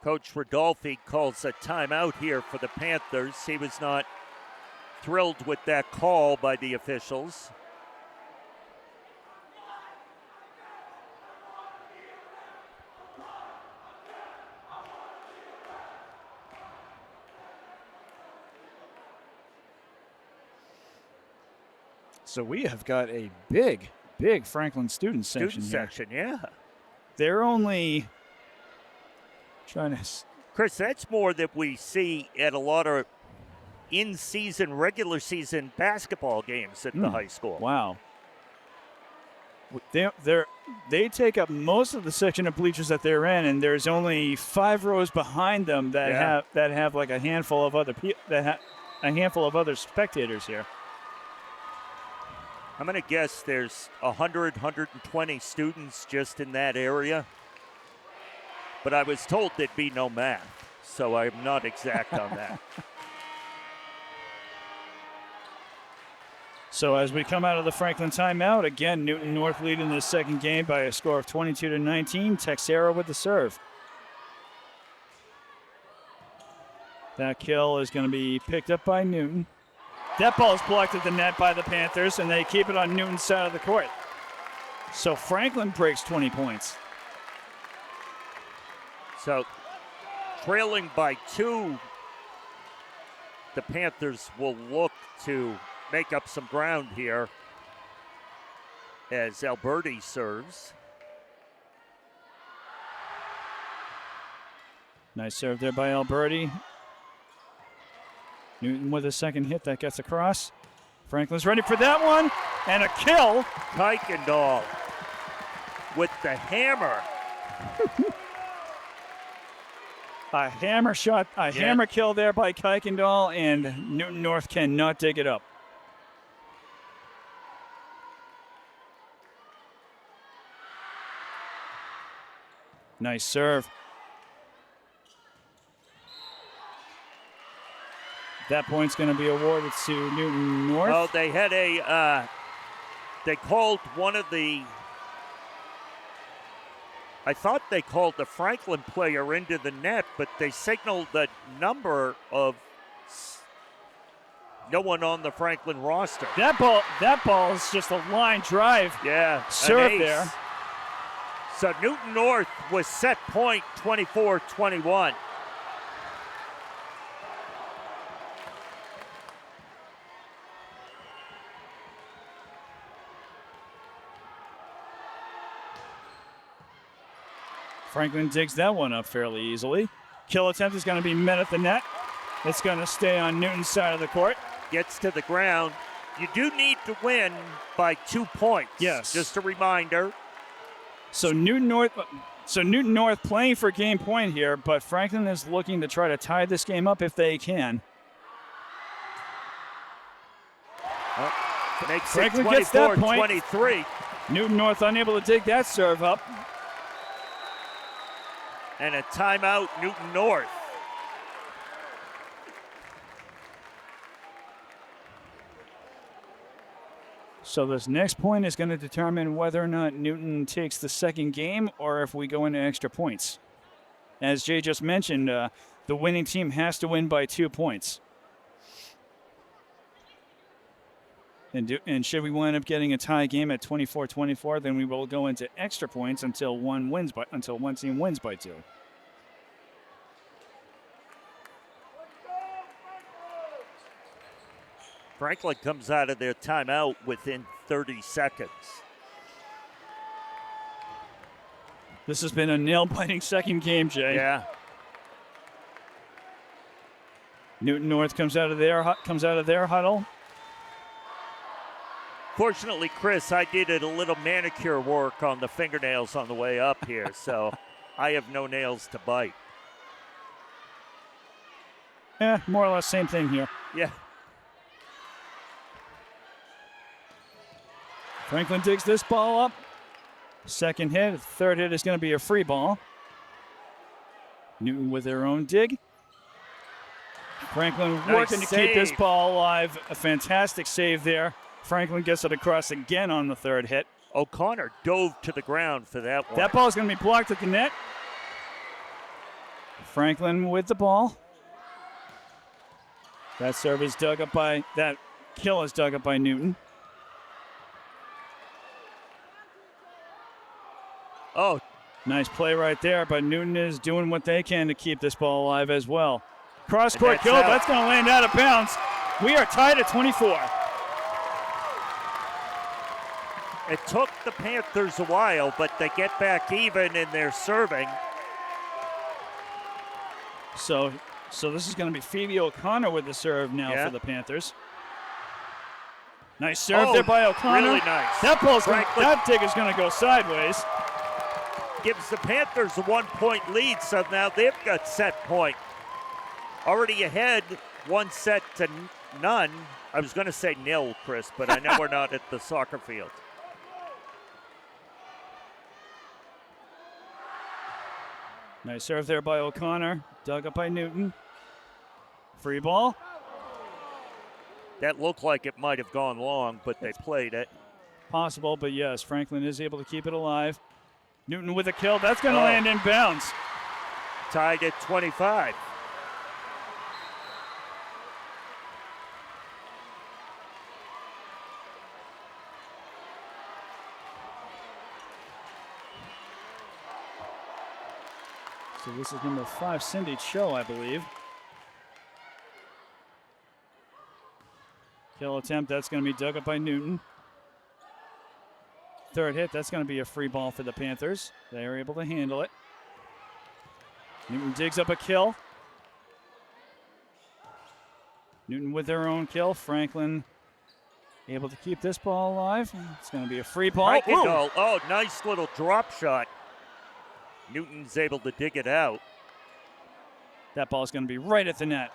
Coach Rodolfi calls a timeout here for the Panthers. He was not thrilled with that call by the officials. So we have got a big Franklin student section Yeah. They're only trying to... Chris, that's more that we see at a lot of in-season, regular season basketball games at the high school. Wow. They take up most of the section of bleachers that they're in, and there's only 5 rows behind them that have like a handful of other a handful of other spectators here. I'm going to guess there's 120 students just in that area. But I was told there'd be no math, so I'm not exact on that. So as we come out of the Franklin timeout, again, Newton North leading the second game by a score of 22-19. Texera with the serve. That kill is going to be picked up by Newton. That ball is blocked at the net by the Panthers, and they keep it on Newton's side of the court. So Franklin breaks 20 points. So trailing by 2, the Panthers will look to make up some ground here as Alberti serves. Nice serve there by Alberti. Newton with a second hit that gets across. Franklin's ready for that one, and a kill. Kuykendall with the hammer. A hammer shot, hammer kill there by Kuykendall, and Newton North cannot dig it up. Nice serve. That point's going to be awarded to Newton North. Oh, they had they called one of the, I thought they called the Franklin player into the net, but they signaled the number of no one on the Franklin roster. That ball is just a line drive. Yeah, serve there. So Newton North was set point 24-21. Franklin digs that one up fairly easily. Kill attempt is going to be met at the net. It's going to stay on Newton's side of the court. Gets to the ground. You do need to win by 2 points. Yes. Just a reminder. So Newton North playing for game point here, but Franklin is looking to try to tie this game up if they can. Makes Franklin it gets that point. 24-23. Newton North unable to dig that serve up. And a timeout, Newton North. So this next point is going to determine whether or not Newton takes the second game or if we go into extra points. As Jay just mentioned, the winning team has to win by 2 points. And should we wind up getting a tie game at 24-24, then we will go into extra points until one team wins by 2. Franklin comes out of their timeout within 30 seconds. This has been a nail-biting second game, Jay. Yeah. Newton North comes out of their huddle. Fortunately, Chris, I did a little manicure work on the fingernails on the way up here, so I have no nails to bite. Yeah, more or less same thing here. Yeah. Franklin digs this ball up. Second hit. Third hit is going to be a free ball. Newton with their own dig. Franklin working to keep this ball alive. A fantastic save there. Franklin gets it across again on the third hit. O'Connor dove to the ground for that one. That ball is going to be blocked at the net. Franklin with the ball. That serve is dug up by, that kill is dug up by Newton. Oh, nice play right there, but Newton is doing what they can to keep this ball alive as well. Cross-court kill, that's going to land out of bounds. We are tied at 24. It took the Panthers a while, but they get back even and they're serving. So this is going to be Phoebe O'Connor with the serve now for the Panthers. Nice serve there by O'Connor. Really nice. That dig is going to go sideways. Gives the Panthers a 1-point lead, so now they've got set point. Already ahead, 1 set to none. I was going to say nil, Chris, but I know we're not at the soccer field. Nice serve there by O'Connor. Dug up by Newton. Free ball. That looked like it might have gone long, but they played it. Possible, but yes, Franklin is able to keep it alive. Newton with a kill. That's going to land in bounds. Tied at 25. So this is number 5, Cindy Cho, I believe. Kill attempt, that's going to be dug up by Newton. Third hit, that's going to be a free ball for the Panthers. They are able to handle it. Newton digs up a kill. Newton with their own kill. Franklin able to keep this ball alive. It's going to be a free ball. Oh, nice little drop shot. Newton's able to dig it out. That ball is going to be right at the net.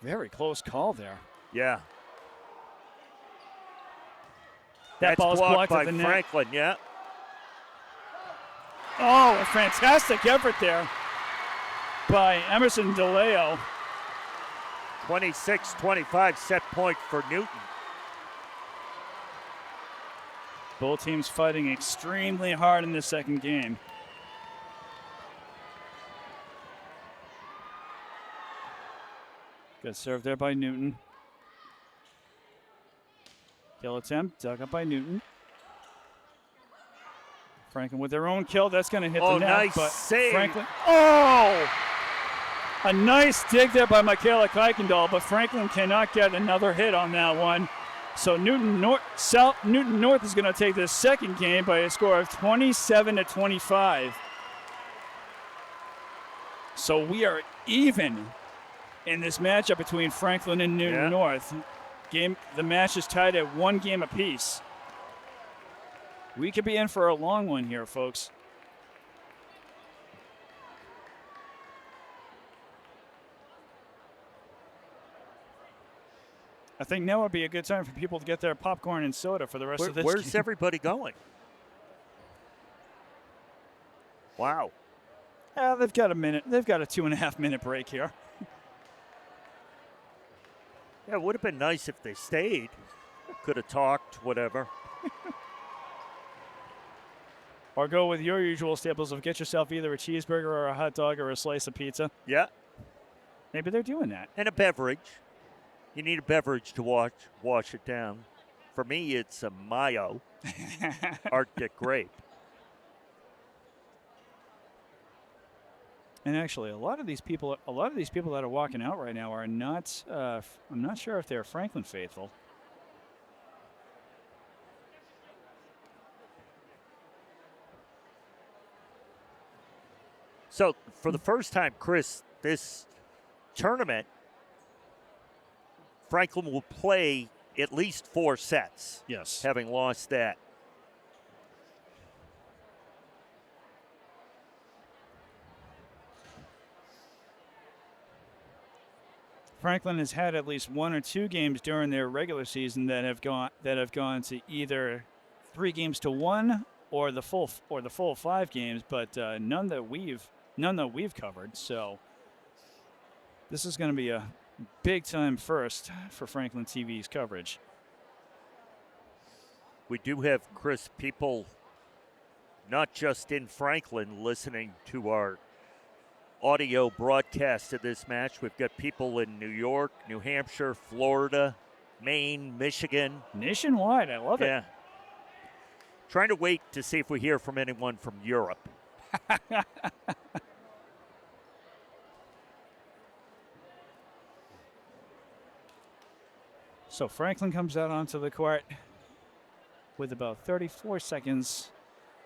Very close call there. Yeah. That ball is blocked by at the net. Franklin, yeah. Oh, a fantastic effort there. by Emerson DeLeo. 26-25 set point for Newton. Both teams fighting extremely hard in this second game. Good serve there by Newton. Kill attempt, dug up by Newton. Franklin with their own kill. That's going to hit the net. Nice but save. Franklin. Oh! A nice dig there by Michaela Kuykendall, but Franklin cannot get another hit on that one. So Newton North is going to take this second game by a score of 27-25. So we are even in this matchup between Franklin and Newton North. The match is tied at 1 game apiece. We could be in for a long one here, folks. I think now would be a good time for people to get their popcorn and soda for the rest of this Where's game. everybody going? Wow. They've got a minute. They've got a 2.5 minute break here. Yeah, it would have been nice if they stayed. Could have talked, whatever. Or go with your usual staples of get yourself either a cheeseburger or a hot dog or a slice of pizza. Yeah. Maybe they're doing that. And a beverage. You need a beverage to wash it down. For me, it's a Mayo Arctic grape. And actually, a lot of these people that are walking out right now are not. I'm not sure if they're Franklin faithful. So, for the first time, Chris, this tournament, Franklin will play at least 4 sets. Yes. Having lost that. Franklin has had at least 1 or 2 games during their regular season that have gone to either 3-1 or the full 5 games, but none that we've covered. So this is going to be a big time first for Franklin TV's coverage. We do have, Chris, people not just in Franklin listening to our audio broadcast of this match. We've got people in New York, New Hampshire, Florida, Maine, Michigan. Nationwide, I love it. Yeah. Trying to wait to see if we hear from anyone from Europe. So Franklin comes out onto the court with about 34 seconds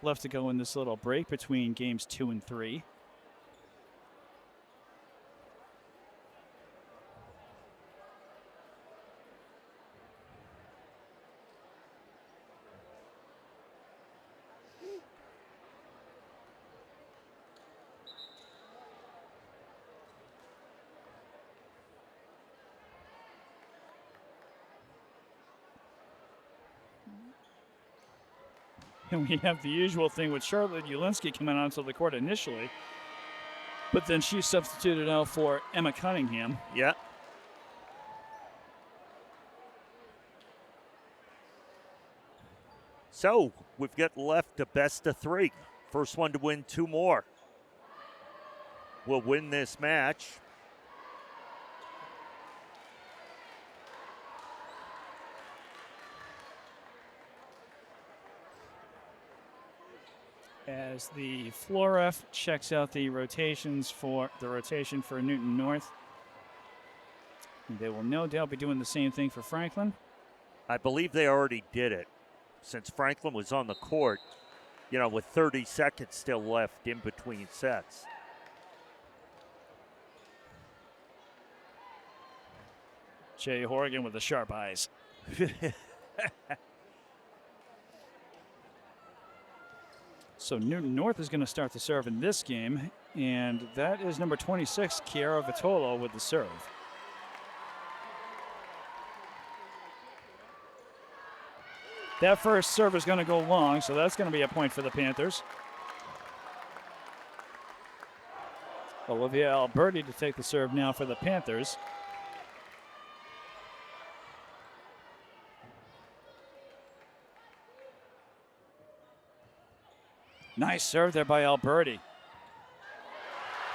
left to go in this little break between games 2 and 3. And we have the usual thing with Charlotte Ulinski coming onto the court initially, but then she's substituted out for Emma Cunningham. Yeah. So we've got left a best of 3. First one to win 2 more will win this match. As the floor ref checks out the rotation for Newton North. They will no doubt be doing the same thing for Franklin. I believe they already did it since Franklin was on the court, with 30 seconds still left in between sets. Jay Horgan with the sharp eyes. So Newton North is going to start the serve in this game, and that is number 26, Chiara Vitolo, with the serve. That first serve is going to go long, so that's going to be a point for the Panthers. Olivia Alberti to take the serve now for the Panthers. Nice serve there by Alberti.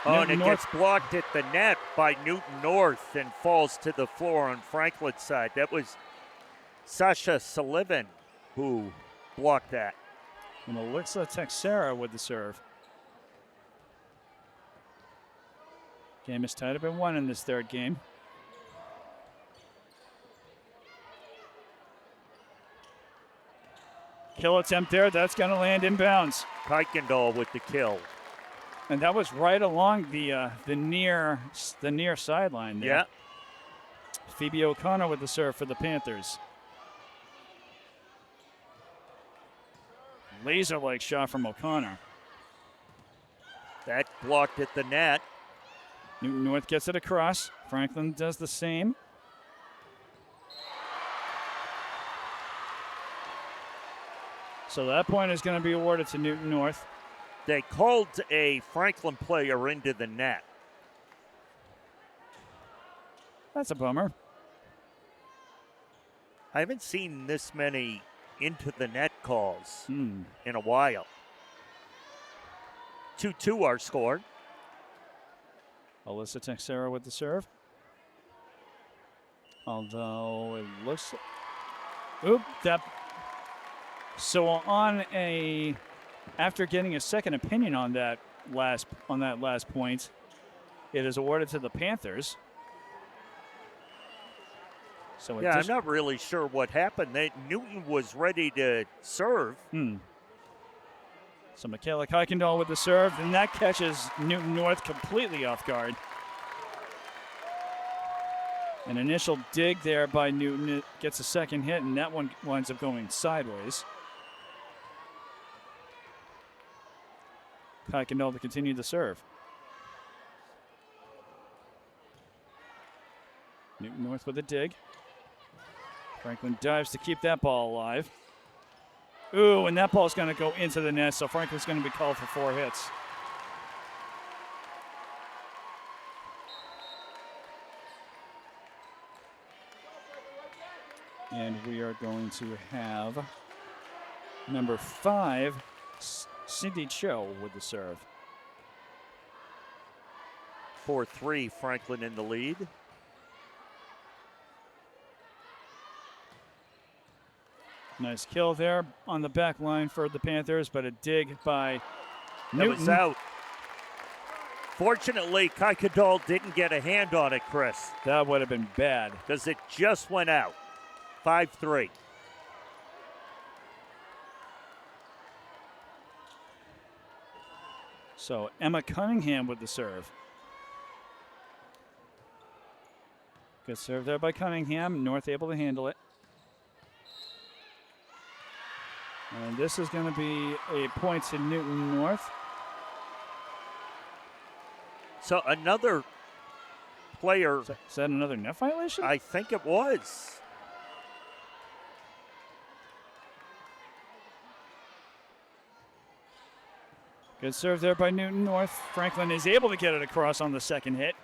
Oh, and it gets blocked at the net by Newton North and falls to the floor on Franklin's side. That was Sasha Sullivan who blocked that. And Alexa Texera with the serve. Game is tied up at 1 in this third game. Kill attempt there. That's going to land inbounds. Kuykendall with the kill. And that was right along the near sideline there. Yeah. Phoebe O'Connor with the serve for the Panthers. Laser-like shot from O'Connor. That blocked at the net. Newton North gets it across. Franklin does the same. So that point is going to be awarded to Newton North. They called a Franklin player into the net. That's a bummer. I haven't seen this many into the net calls Hmm. in a while. 2-2 our score. Alyssa Texera with the serve. Although it looks... Oop, that... So after getting a second opinion on that last point, it is awarded to the Panthers. So yeah, I'm not really sure what happened. Newton was ready to serve. So Michaela Kuykendall with the serve, and that catches Newton North completely off guard. An initial dig there by Newton. It gets a second hit, and that one winds up going sideways. Kuykendall to continue the serve. Newton North with a dig. Franklin dives to keep that ball alive. Ooh, and that ball's going to go into the net, so Franklin's going to be called for 4 hits. And we are going to have number 5, Cindy Cho with the serve. 4-3, Franklin in the lead. Nice kill there on the back line for the Panthers, but a dig by Newton. That was out. Fortunately, Kuykendall didn't get a hand on it, Chris. That would have been bad. Because it just went out. 5-3. So Emma Cunningham with the serve. Good serve there by Cunningham. North able to handle it. And this is going to be a point to Newton North. So another player. Is that another net violation? I think it was. Good serve there by Newton North. Franklin is able to get it across on the second hit.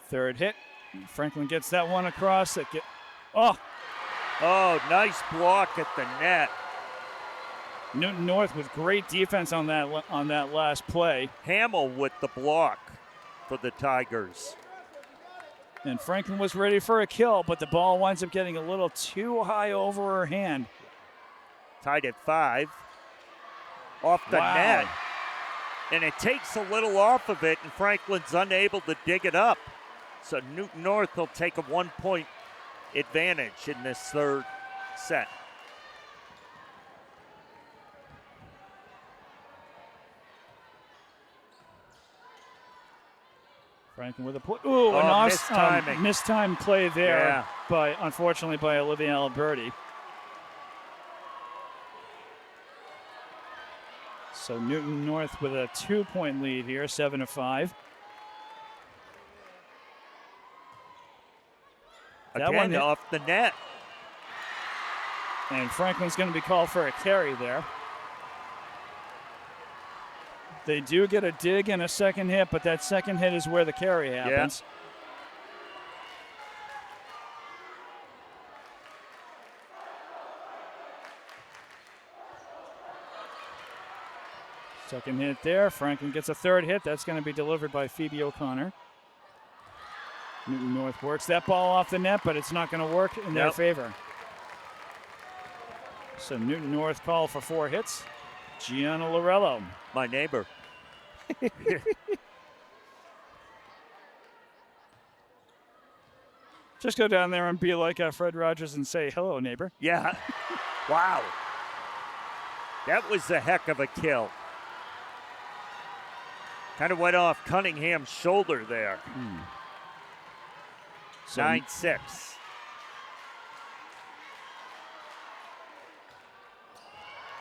Third hit. Franklin gets that one across. Oh, nice block at the net. Newton North with great defense on that last play. Hamill with the block for the Tigers. And Franklin was ready for a kill, but the ball winds up getting a little too high over her hand. Tied at 5. Off the net. And it takes a little off of it, and Franklin's unable to dig it up. So Newton North will take a 1-point advantage in this third set. Franklin with a play. Ooh, an mistiming. mistimed play there, unfortunately by Olivia Alberti. So Newton North with a 2-point lead here, 7-5. That one off the net. And Franklin's going to be called for a carry there. They do get a dig and a second hit, but that second hit is where the carry happens. Second hit there. Franklin gets a third hit. That's going to be delivered by Phoebe O'Connor. Newton North works that ball off the net, but it's not going to work in their favor. So Newton North call for 4 hits. Gianna Lorello. My neighbor. Just go down there and be like Fred Rogers and say, hello, neighbor. Yeah. Wow. That was a heck of a kill. Kind of went off Cunningham's shoulder there. 9-6.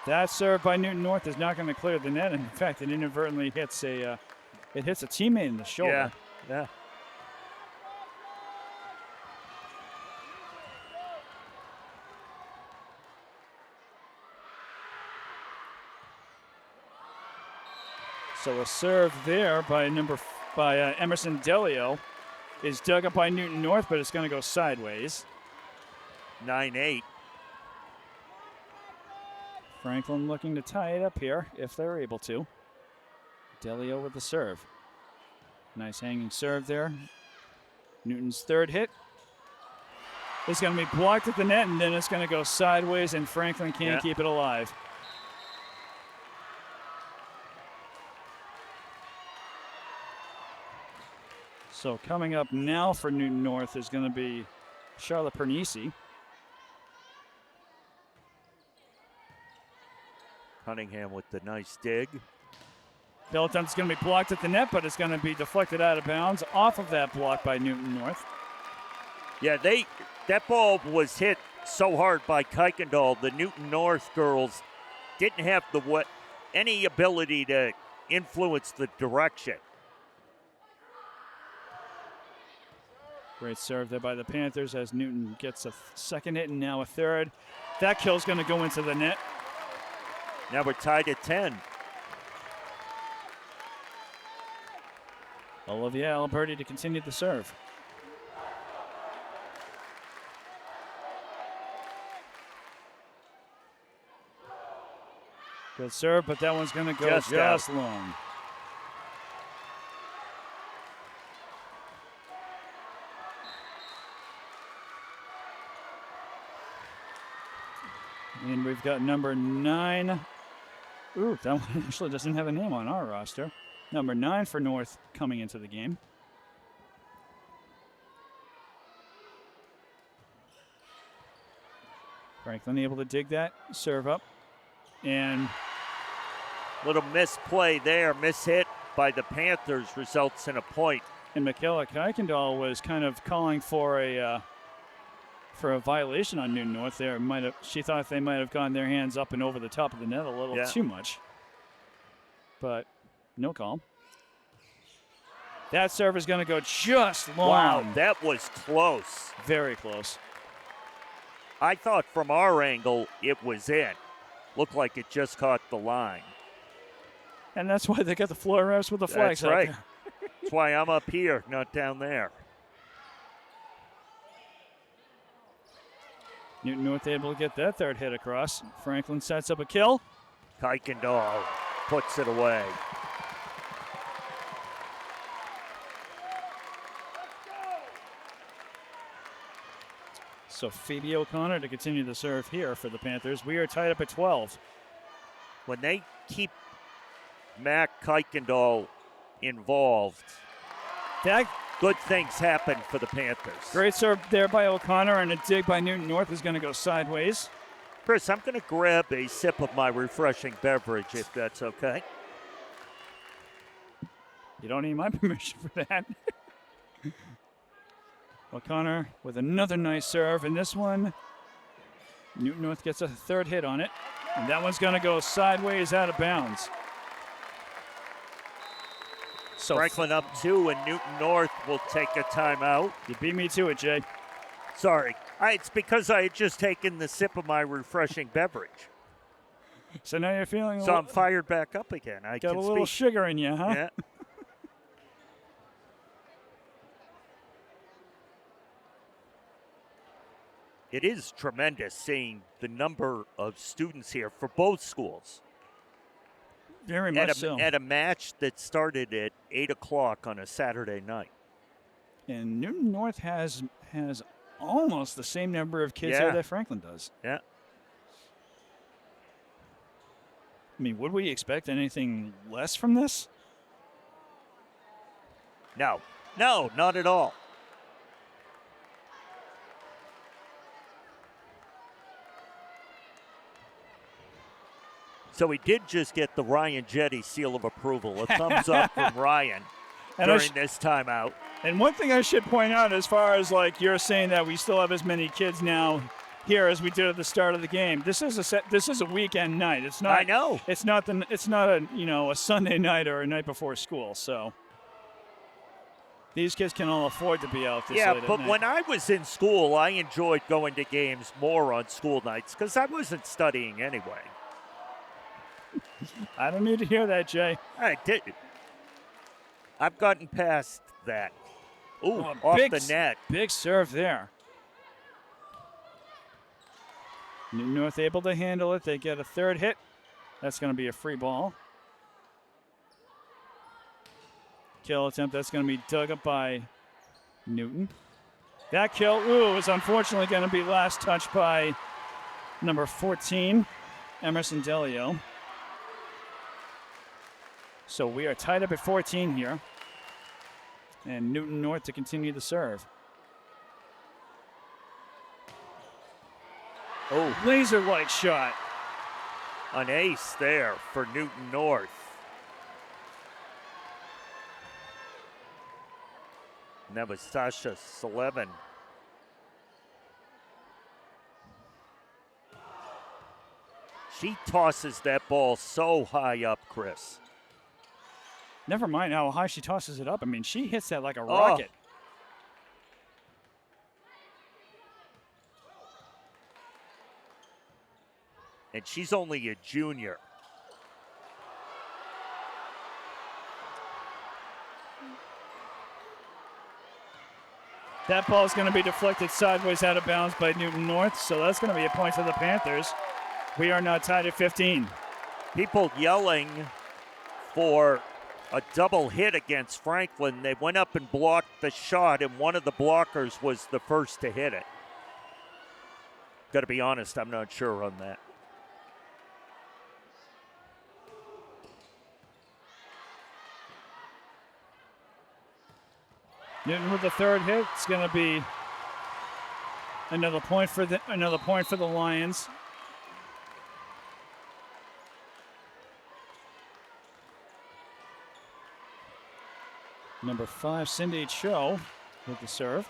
That serve by Newton North is not going to clear the net. In fact, it inadvertently hits a teammate in the shoulder. Yeah. So a serve there by Emerson Delio is dug up by Newton North, but it's going to go sideways. 9-8. Franklin looking to tie it up here if they're able to. Delio with the serve. Nice hanging serve there. Newton's third hit is going to be blocked at the net, and then it's going to go sideways, and Franklin can't keep it alive. So coming up now for Newton North is going to be Charlotte Pernisi. Cunningham with the nice dig. Belton's going to be blocked at the net, but it's going to be deflected out of bounds off of that block by Newton North. Yeah, that ball was hit so hard by Kuykendall. The Newton North girls didn't have any ability to influence the direction. Great serve there by the Panthers as Newton gets a second hit and now a third. That kill's going to go into the net. Now we're tied at 10. Olivia Alberti to continue the serve. Good serve, but that one's going to go just long. And we've got number 9. Ooh, that one actually doesn't have a name on our roster. Number 9 for North coming into the game. Franklin able to dig that, serve up, and little misplay there, mishit by the Panthers results in a point. And Michaela Kuykendall was kind of calling for a violation on Newton North there. She thought they might have gone their hands up and over the top of the net a little too much. But no call. That serve is going to go just long. Wow, that was close. Very close. I thought from our angle it was in. Looked like it just caught the line. And that's why they got the floor refs with the flags. That's right. Out there. That's why I'm up here, not down there. Newton North able to get that third hit across. Franklin sets up a kill. Kuykendall puts it away. So Phoebe O'Connor to continue the serve here for the Panthers. We are tied up at 12. When they keep Mac Kuykendall involved, good things happen for the Panthers. Great serve there by O'Connor, and a dig by Newton North is going to go sideways. Chris, I'm going to grab a sip of my refreshing beverage, if that's okay. You don't need my permission for that. O'Connor with another nice serve, and this one, Newton North gets a third hit on it, and that one's going to go sideways out of bounds. So Franklin up 2, and Newton North will take a timeout. You beat me to it, Jay. Sorry. It's because I had just taken the sip of my refreshing beverage. So now you're feeling So I'm fired back up again. I got can a little speak. sugar in you, huh? Yeah. It is tremendous seeing the number of students here for both schools. Very much so. At a match that started at 8 o'clock on a Saturday night. And Newton North has almost the same number of kids there that Franklin does. Yeah. I mean, would we expect anything less from this? No, not at all. So we did just get the Ryan Jetty seal of approval, a thumbs up from Ryan during this timeout. And one thing I should point out, as far as like you're saying that we still have as many kids now here as we did at the start of the game. This is a weekend night. It's not. I know. It's not a Sunday night or a night before school. So these kids can all afford to be out this late at but night. when I was in school, I enjoyed going to games more on school nights because I wasn't studying anyway. I don't need to hear that, Jay. I did. I've gotten past that. Ooh, off the net. Big serve there. Newton North able to handle it. They get a third hit. That's going to be a free ball. Kill attempt. That's going to be dug up by Newton. That kill, is unfortunately going to be last touched by number 14, Emerson Delio. So we are tied up at 14 here. And Newton North to continue the serve. Oh, laser-like shot. An ace there for Newton North. And that was Sasha Sullivan. She tosses that ball so high up, Chris. Never mind how high she tosses it up. I mean, she hits that like a rocket. And she's only a junior. That ball is going to be deflected sideways out of bounds by Newton North, so that's going to be a point for the Panthers. We are now tied at 15. People yelling for a double hit against Franklin. They went up and blocked the shot, and one of the blockers was the first to hit it. Got to be honest, I'm not sure on that. Newton with the third hit. It's going to be another point for the Lions. Number 5, Cindy Cho with the serve.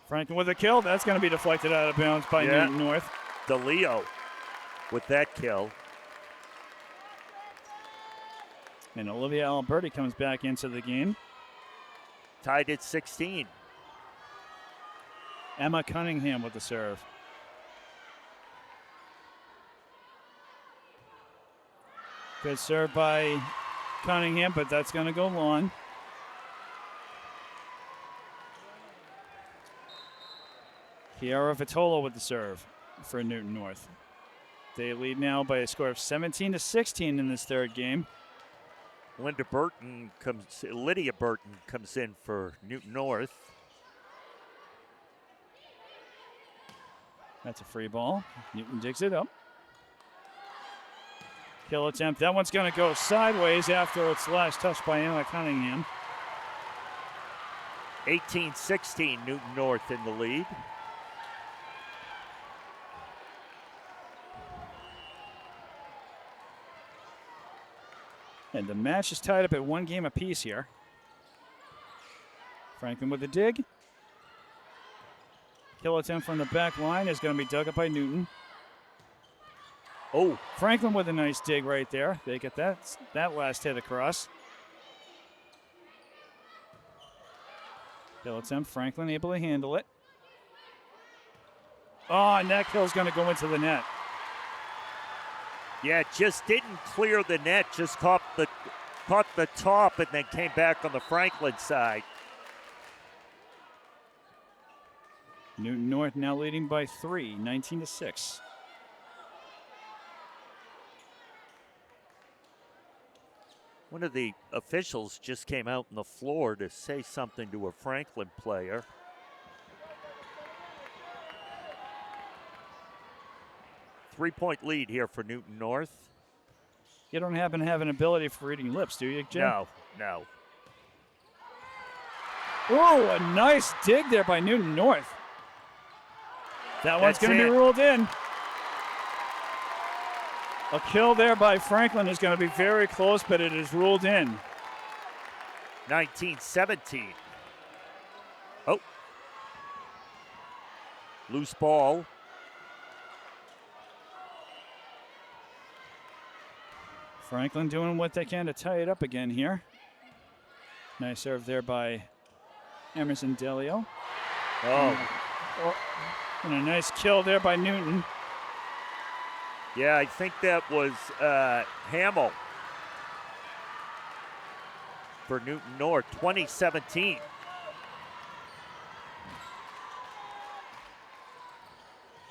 Franklin with a kill. That's going to be deflected out of bounds by Newton North. DeLeo with that kill. And Olivia Alberti comes back into the game. Tied at 16. Emma Cunningham with the serve. Good serve by Cunningham, but that's going to go long. Kiara Vitola with the serve for Newton North. They lead now by a score of 17-16 in this third game. Lydia Burton comes in for Newton North. That's a free ball. Newton digs it up. Kill attempt. That one's going to go sideways after its last touch by Emma Cunningham. 18-16, Newton North in the lead. And the match is tied up at 1 game apiece here. Franklin with the dig. Kill attempt from the back line is going to be dug up by Newton. Oh, Franklin with a nice dig right there. They get that last hit across. Kill attempt. Franklin able to handle it. Oh, and that kill's going to go into the net. Yeah, it just didn't clear the net, just caught the top and then came back on the Franklin side. Newton North now leading by 3, 19-6. One of the officials just came out on the floor to say something to a Franklin player. Three-point lead here for Newton North. You don't happen to have an ability for reading lips, do you, Jim? No. Oh, a nice dig there by Newton North. That one's going to be ruled in. A kill there by Franklin is going to be very close, but it is ruled in. 19-17. Oh. Loose ball. Franklin doing what they can to tie it up again here. Nice serve there by Emerson Delio. Oh. And a nice kill there by Newton. Yeah, I think that was Hamill for Newton North, 2017.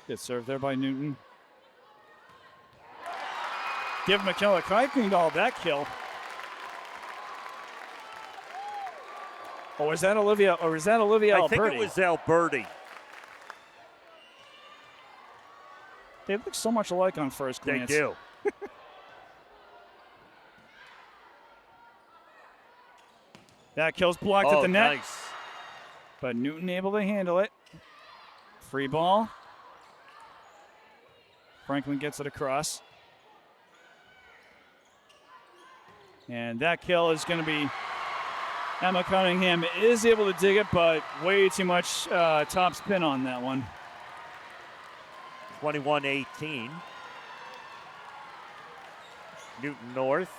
Good serve there by Newton. Give McKellar all that kill. Oh, is that Olivia? Or is that Olivia Alberti? I think it was Alberti. They look so much alike on first glance. They do. That kill's blocked at the net. Nice. But Newton able to handle it. Free ball. Franklin gets it across. And that kill is going to be Emma Cunningham is able to dig it, but way too much top spin on that one. 21-18. Newton North.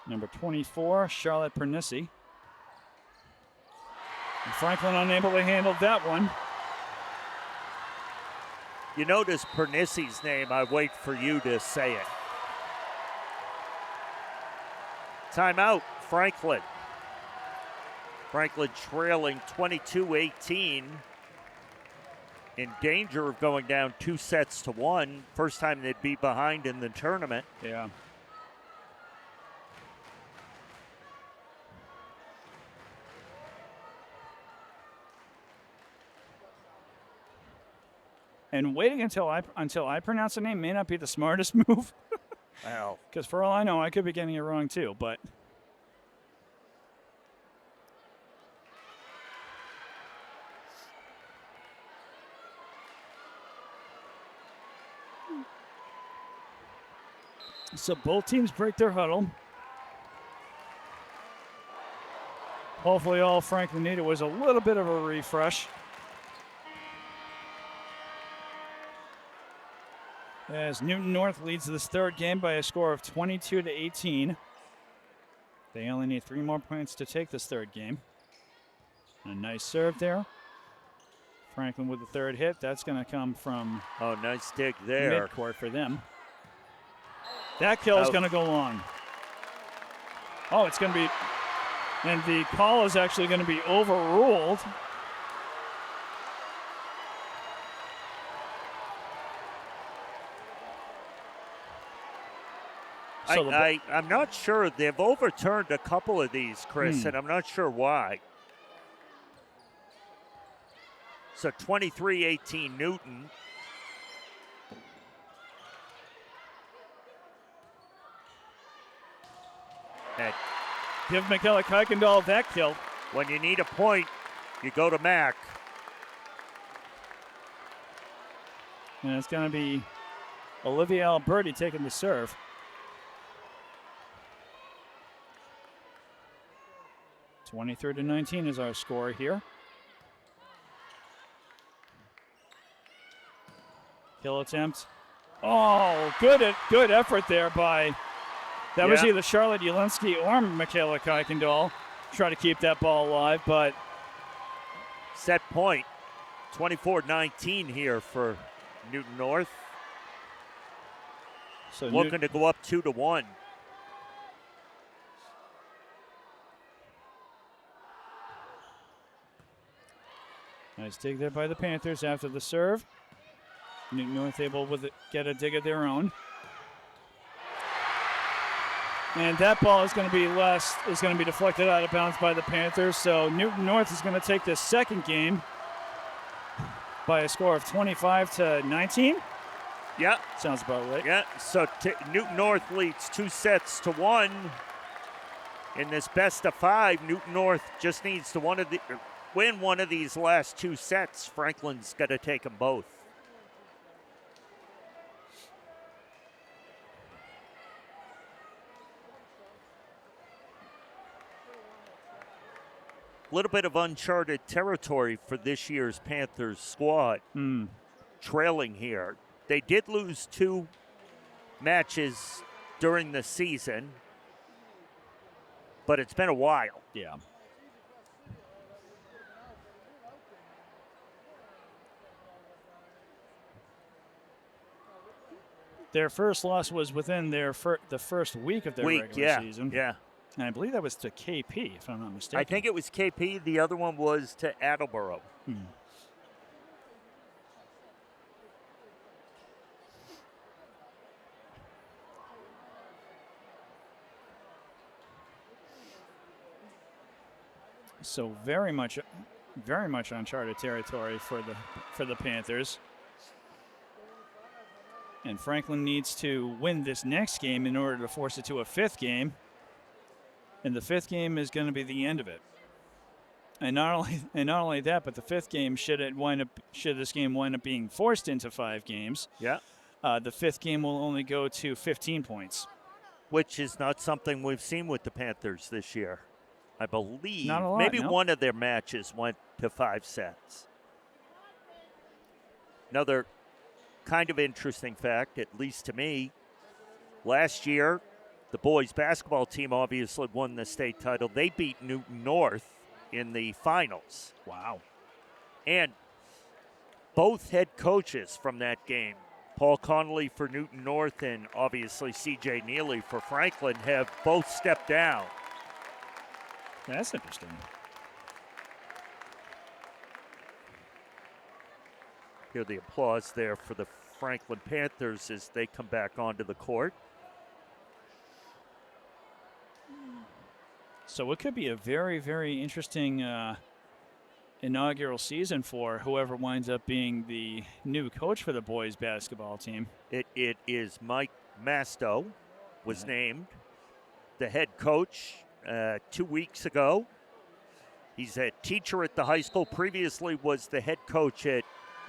Number 24, Charlotte Pernissi. And Franklin unable to handle that one. You notice Pernissi's name, I wait for you to say it. Timeout, Franklin. Franklin trailing 22-18. In danger of going down 2-1. First time they'd be behind in the tournament. Yeah. And waiting until I pronounce the name may not be the smartest move. Wow. Because for all I know, I could be getting it wrong too, but. So both teams break their huddle. Hopefully all Franklin needed was a little bit of a refresh. As Newton North leads this third game by a score of 22-18. They only need 3 more points to take this third game. A nice serve there. Franklin with the third hit. That's going to come from nice dig there. midcourt for them. That kill is going to go long. Oh, it's going to be, and the call is actually going to be overruled. So I'm not sure. They've overturned a couple of these, Chris, and I'm not sure why. So 23-18 Newton. And give McKellar Kuykendall that kill. When you need a point, you go to Mac. And it's going to be Olivia Alberti taking the serve. (23-19) is our score here. Kill attempt. Oh, good effort there by That was either Charlotte Ulinsky or Michaela Kuykendall. Try to keep that ball alive, but set point, 24-19 here for Newton North. So looking to go up 2-1. Nice dig there by the Panthers after the serve. Newton North able to get a dig of their own. And that ball is going to be deflected out of bounds by the Panthers. So Newton North is going to take this second game by a score of 25-19. Yeah. Sounds about right. Yeah, so Newton North leads 2-1. In this best of 5, Newton North just needs to win one of these last 2 sets. Franklin's got to take them both. A little bit of uncharted territory for this year's Panthers squad. Trailing here. They did lose 2 matches during the season, but it's been a while. Yeah. Their first loss was within the first week of their regular season. Yeah. And I believe that was to KP, if I'm not mistaken. I think it was KP. The other one was to Attleboro. So very much uncharted territory for the Panthers. And Franklin needs to win this next game in order to force it to a 5th game. And the 5th game is going to be the end of it. And not only that, but the 5th game should this game wind up being forced into 5 games. Yeah. The 5th game will only go to 15 points, which is not something we've seen with the Panthers this year. I believe not a lot, maybe no. One of their matches went to 5 sets. Another kind of interesting fact, at least to me, last year, the boys basketball team obviously won the state title. They beat Newton North in the finals. Wow. And both head coaches from that game, Paul Connolly for Newton North and obviously C.J. Neely for Franklin, have both stepped down. That's interesting. Hear the applause there for the Franklin Panthers as they come back onto the court. So it could be a very, very interesting inaugural season for whoever winds up being the new coach for the boys basketball team. It is Mike Masto was named the head coach 2 weeks ago. He's a teacher at the high school. Previously was the head coach at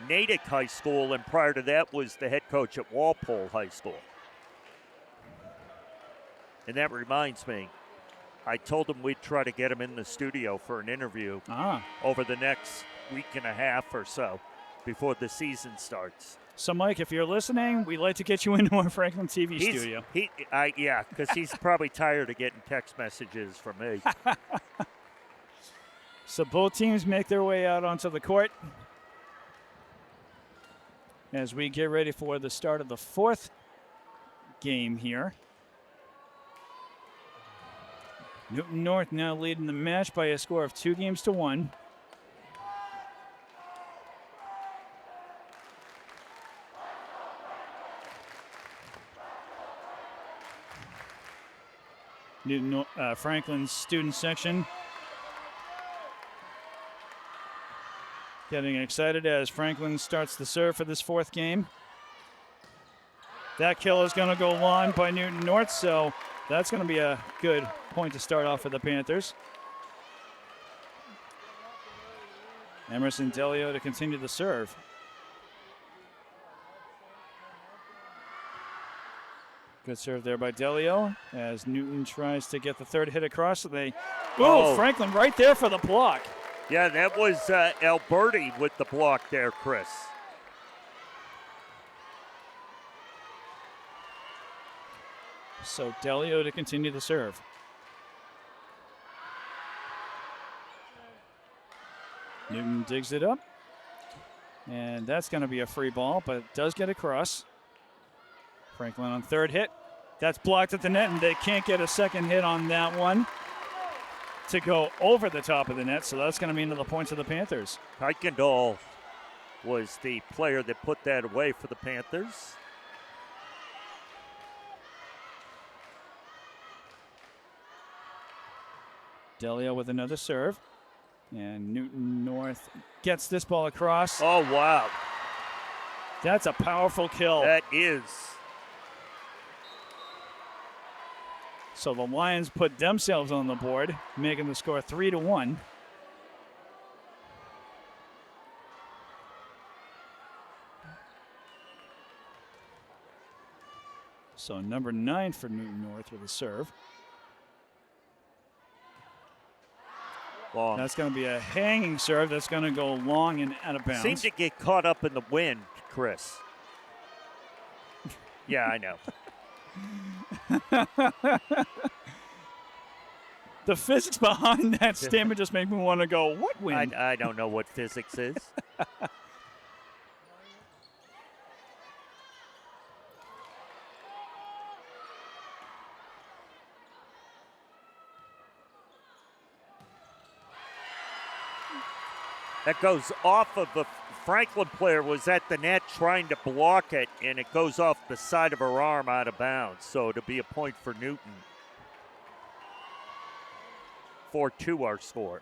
Natick High School, and prior to that was the head coach at Walpole High School. And that reminds me, I told him we'd try to get him in the studio for an interview over the next week and a half or so before the season starts. So, Mike, if you're listening, we'd like to get you into our Franklin TV studio. Yeah, because he's probably tired of getting text messages from me. So both teams make their way out onto the court as we get ready for the start of the 4th game here. Newton North now leading the match by a score of 2-1. Franklin's student section getting excited as Franklin starts the serve for this 4th game. That kill is going to go long by Newton North, so that's going to be a good point to start off for the Panthers. Emerson Delio to continue the serve. Good serve there by Delio as Newton tries to get the 3rd hit across. So Franklin right there for the block. Yeah, that was Alberti with the block there, Chris. So Delio to continue the serve. Newton digs it up. And that's going to be a free ball, but it does get across. Franklin on third hit. That's blocked at the net, and they can't get a second hit on that one to go over the top of the net, so that's going to mean the points of the Panthers. Kuykendall was the player that put that away for the Panthers. Delio with another serve. And Newton North gets this ball across. Oh, wow. That's a powerful kill. That is. So the Lions put themselves on the board, making the score 3-1. So number 9 for Newton North with a serve. Long. That's going to be a hanging serve that's going to go long and out of bounds. Seemed to get caught up in the wind, Chris. Yeah, I know. The physics behind that statement just make me want to go, what wind? I don't know what physics is. That goes off of the Franklin player was at the net trying to block it, and it goes off the side of her arm out of bounds. So it'll be a point for Newton. 4-2 our score.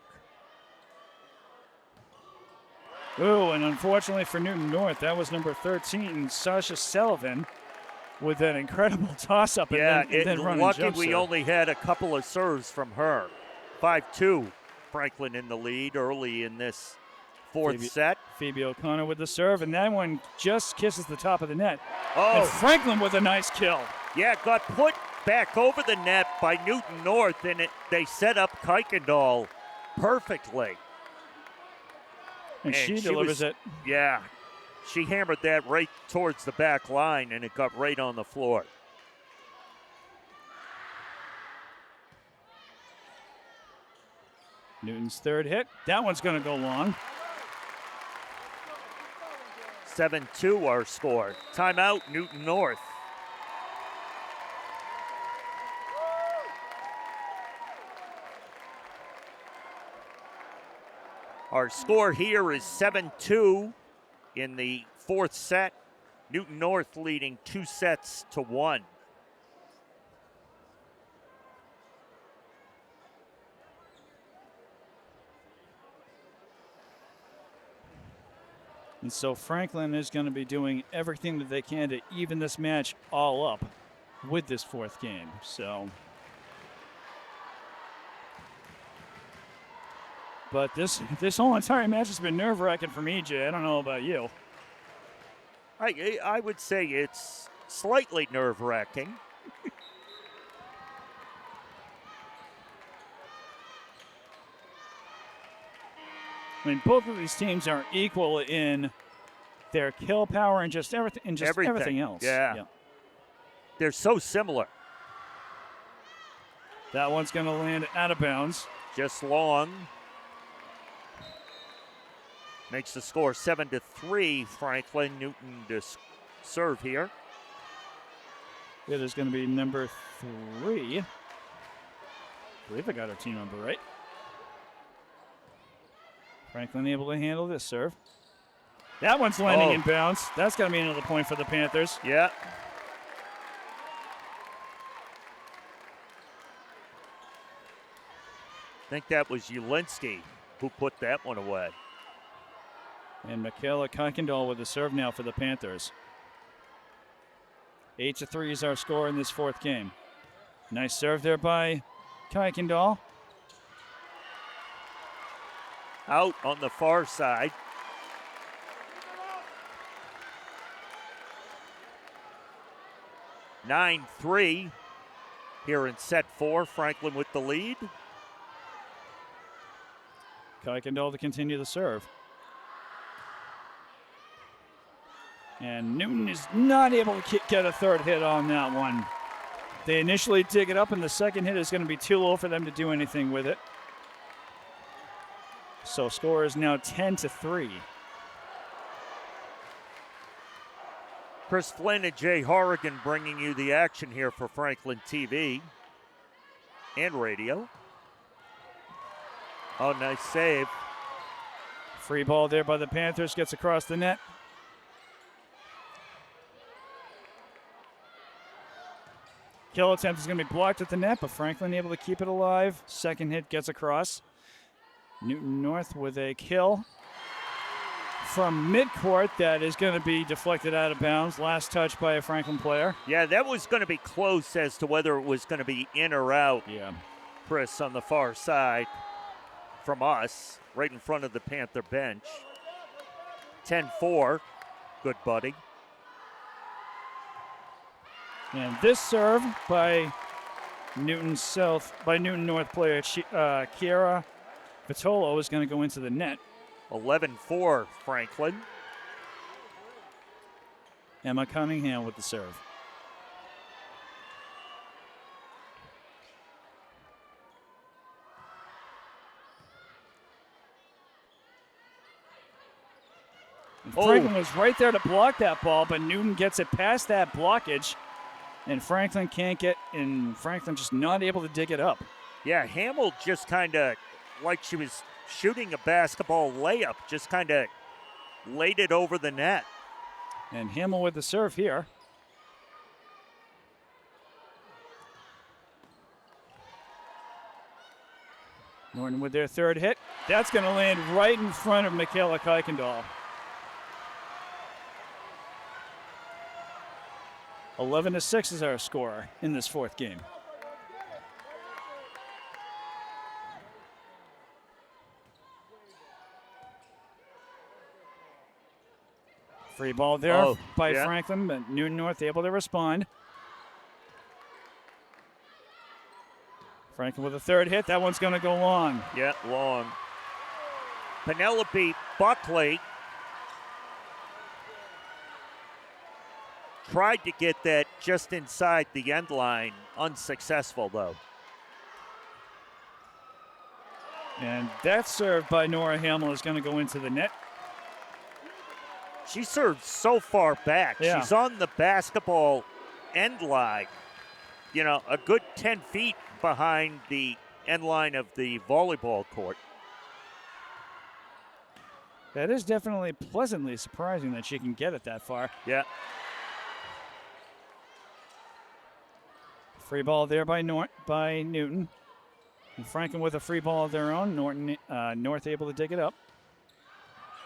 Ooh, and unfortunately for Newton North, that was number 13, Sasha Sullivan, with that incredible toss-up and then run lucky and jump we serve. only had a couple of serves from her. 5-2, Franklin in the lead early in this fourth set. Phoebe O'Connor with the serve, and that one just kisses the top of the net. Oh, And Franklin with a nice kill. yeah, got put back over the net by Newton North, and they set up Kuykendall perfectly. And she delivers it. Yeah, she hammered that right towards the back line, and it got right on the floor. Newton's third hit. That one's going to go long. 7-2 our score. Timeout, Newton North. Our score here is 7-2 in the fourth set. Newton North leading 2-1. And so Franklin is going to be doing everything that they can to even this match all up with this fourth game. So, but this whole entire match has been nerve-wracking for me, Jay. I don't know about you. I would say it's slightly nerve-wracking. I mean, both of these teams are equal in their kill power and just everything, and just everything else. Yeah. They're so similar. That one's going to land out of bounds. Just long. Makes the score 7-3. Franklin. Newton to serve here. It is going to be number 3. I believe I got our team number right. Franklin able to handle this serve. That one's landing in bounds. That's going to be another point for the Panthers. Yeah. I think that was Ulinski who put that one away. And Michaela Kuykendall with the serve now for the Panthers. 8-3 is our score in this fourth game. Nice serve there by Kuykendall. Out on the far side. Nine 3 here in set 4. Franklin with the lead. Kuykendall to continue the serve. And Newton is not able to get a third hit on that one. They initially dig it up, and the second hit is going to be too low for them to do anything with it. So score is now 10-3. Chris Flynn and Jay Horrigan bringing you the action here for Franklin TV and radio. Oh, nice save. Free ball there by the Panthers, gets across the net. Kill attempt is going to be blocked at the net, but Franklin able to keep it alive. Second hit gets across. Newton North with a kill from midcourt that is going to be deflected out of bounds. Last touch by a Franklin player. Yeah, that was going to be close as to whether it was going to be in or out. Yeah. Chris on the far side from us, right in front of the Panther bench. 10-4. Good buddy. And this serve by Newton North player Kiara Vitolo is going to go into the net. 11-4 Franklin. Emma Cunningham with the serve. Franklin was right there to block that ball, but Newton gets it past that blockage, and Franklin can't get, and Franklin just not able to dig it up. Yeah, Hamill just kind of, like she was shooting a basketball layup, just kind of laid it over the net. And Hamill with the serve here. Norton with their third hit. That's going to land right in front of Michaela Kuykendall. 11-6 is our score in this fourth game. Free ball there by Franklin, but Newton North able to respond. Franklin with a third hit. That one's going to go long. Yeah, long. Penelope Buckley tried to get that just inside the end line. Unsuccessful, though. And that serve by Nora Hamill is going to go into the net. She serves so far back. Yeah. She's on the basketball end line. You know, a good 10 feet behind the end line of the volleyball court. That is definitely pleasantly surprising that she can get it that far. Yeah. Free ball there by Newton. And Franklin with a free ball of their own. North able to dig it up.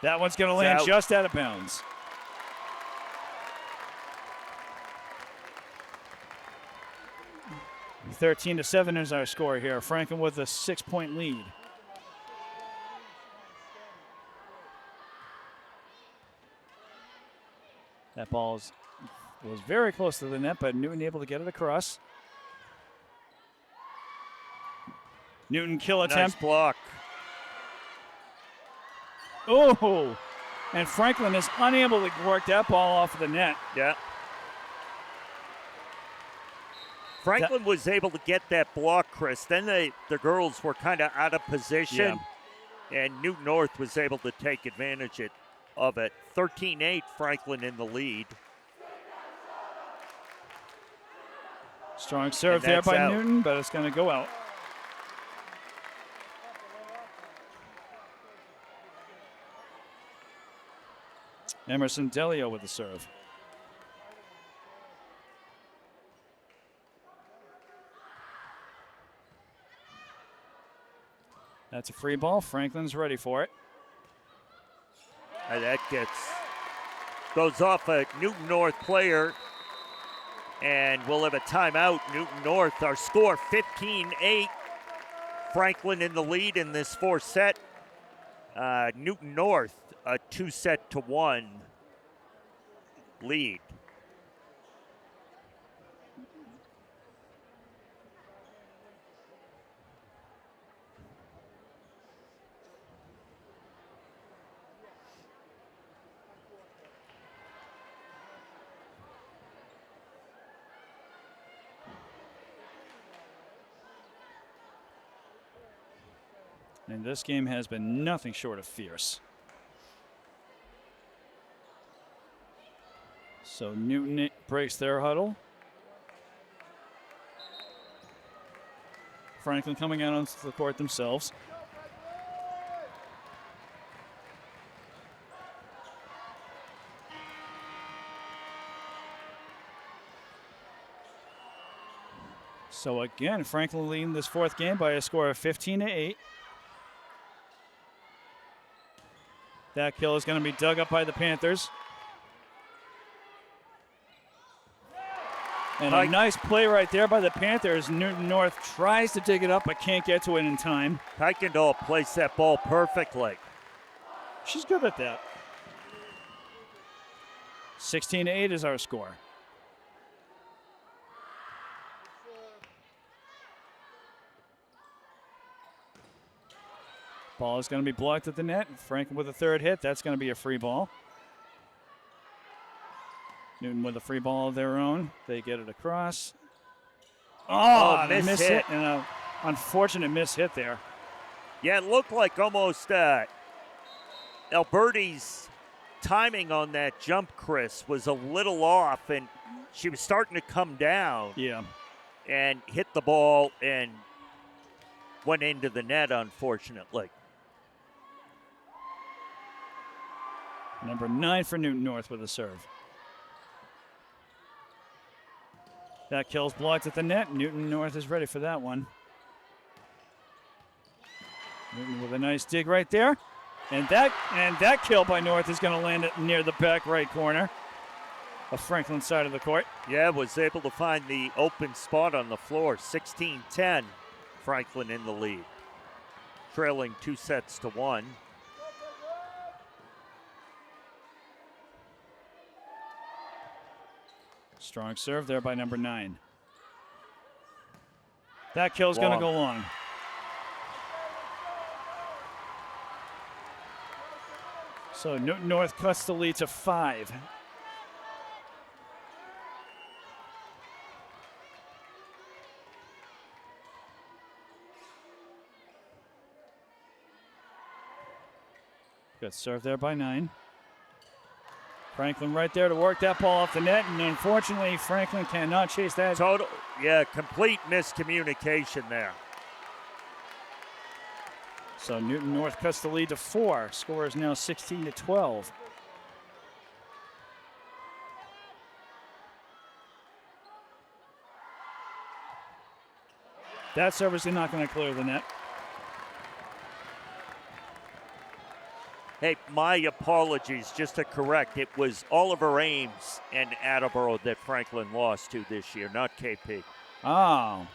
That one's going to land just out of bounds. – 13-7 is our score here. Franklin with a 6-point lead. That ball was very close to the net, but Newton able to get it across. Newton kill attempt. Nice block. Oh, and Franklin is unable to work that ball off of the net. Yeah. Franklin was able to get that block, Chris. Then the girls were kind of out of position, and Newton North was able to take advantage of it. 13-8, Franklin in the lead. Strong serve there by Newton, but it's going to go out. Emerson Delio with the serve. That's a free ball. Franklin's ready for it. And that goes off a Newton North player, and we'll have a timeout. Newton North, our score 15-8. Franklin in the lead in this fourth set. Newton North, a 2-1 lead. And this game has been nothing short of fierce. So Newton breaks their huddle. Franklin coming out onto the court themselves. So again, Franklin leading this fourth game by a score of 15-8. That kill is going to be dug up by the Panthers. And a nice play right there by the Panthers. Newton North tries to dig it up but can't get to it in time. Kuykendall placed that ball perfectly. She's good at that. 16-8 is our score. Ball is going to be blocked at the net. Franklin with a third hit. That's going to be a free ball. Newton with a free ball of their own. They get it across. Oh, miss hit. And an unfortunate miss hit there. Yeah, it looked like almost Alberti's timing on that jump, Chris, was a little off, and she was starting to come down. Yeah. And hit the ball and went into the net, unfortunately. Number 9 for Newton North with a serve. That kill's blocked at the net. Newton North is ready for that one. Newton with a nice dig right there. And that kill by North is going to land it near the back right corner of Franklin's side of the court. Yeah, was able to find the open spot on the floor. 16-10, Franklin in the lead. Trailing 2-1. Strong serve there by number 9. That kill's going to go long. So Newton North cuts the lead to 5. Good serve there by 9. Franklin right there to work that ball off the net, and unfortunately, Franklin cannot chase that. Complete miscommunication there. So Newton North cuts the lead to 4. Score is now 16-12. That service is not going to clear the net. Hey, my apologies, just to correct, it was Oliver Ames and Attleboro that Franklin lost to this year, not KP. Oh.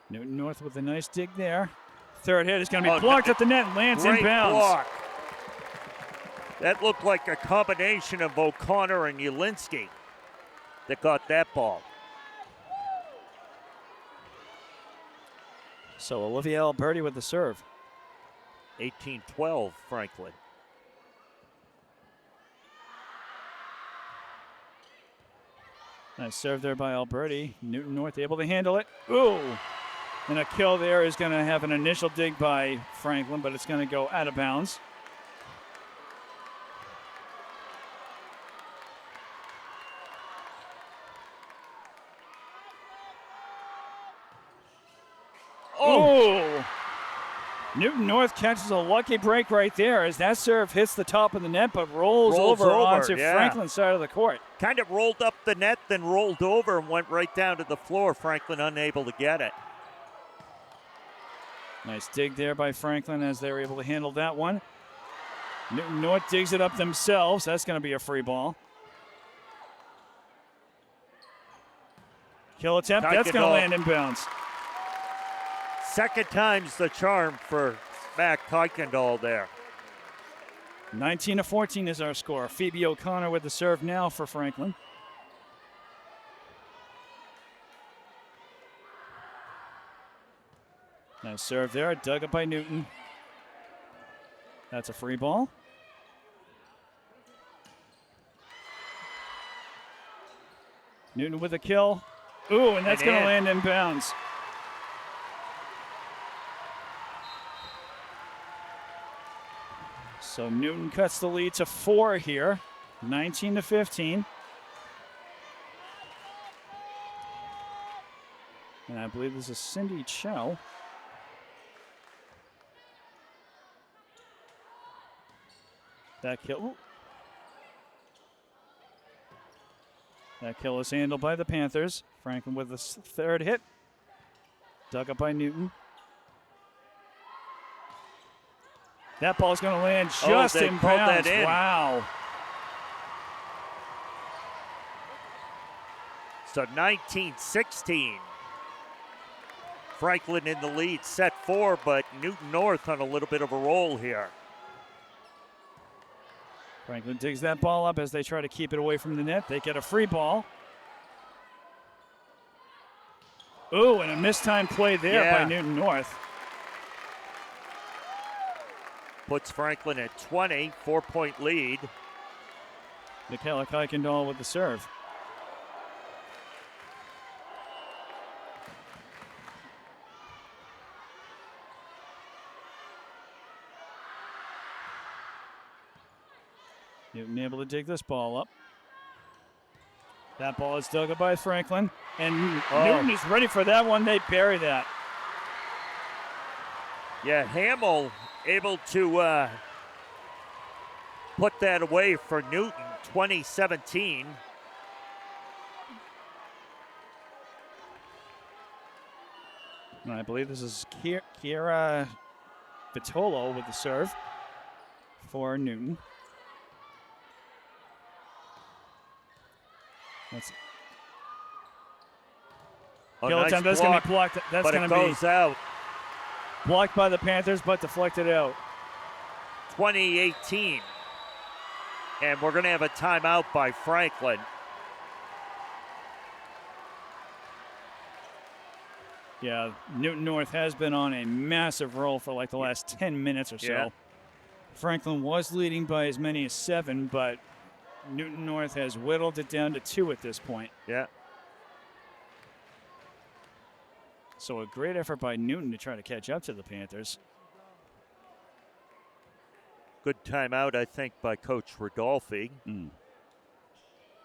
Newton North with a nice dig there. Third hit is going to be blocked at the net and lands inbounds. Block. That looked like a combination of O'Connor and Ulinski that got that ball. So Olivia Alberti with the serve. 18-12, Franklin. Nice serve there by Alberti. Newton North able to handle it. Ooh! And a kill there is going to have an initial dig by Franklin, but it's going to go out of bounds. Oh! Newton North catches a lucky break right there as that serve hits the top of the net but rolls over onto Franklin's side of the court. Kind of rolled up the net, then rolled over and went right down to the floor. Franklin unable to get it. Nice dig there by Franklin as they were able to handle that one. Newton North digs it up themselves. That's going to be a free ball. Kill attempt. That's going to land in bounds. Second time's the charm for Matt Kuykendall there. 19-14 is our score. Phoebe O'Connor with the serve now for Franklin. Nice serve there, dug up by Newton. That's a free ball. Newton with a kill. Ooh, and that's going to land in bounds. So Newton cuts the lead to 4 here, 19-15. And I believe this is Cindy Chow. That kill. Ooh. That kill is handled by the Panthers. Franklin with the third hit. Dug up by Newton. That ball's going to land just in bounds. Wow. So 19-16. Franklin in the lead, set 4, but Newton North on a little bit of a roll here. Franklin digs that ball up as they try to keep it away from the net. They get a free ball. Ooh, and a mistimed play there by Newton North. Puts Franklin at 20, 4-point lead. Michaela Kuykendall with the serve. Newton able to dig this ball up. That ball is dug up by Franklin. And Newton is ready for that one. They bury that. Yeah, Hamill able to put that away for Newton, 2017. And I believe this is Kiera Vitolo with the serve for Newton. That's nice that's block, going to be blocked. That's going to be goes out. Blocked by the Panthers, but deflected out. 2018. And we're going to have a timeout by Franklin. Yeah, Newton North has been on a massive roll for like the last 10 minutes or so. Yeah. Franklin was leading by as many as 7, but Newton North has whittled it down to 2 at this point. Yeah. So a great effort by Newton to try to catch up to the Panthers. Good timeout, I think, by Coach Rodolfi. Mm.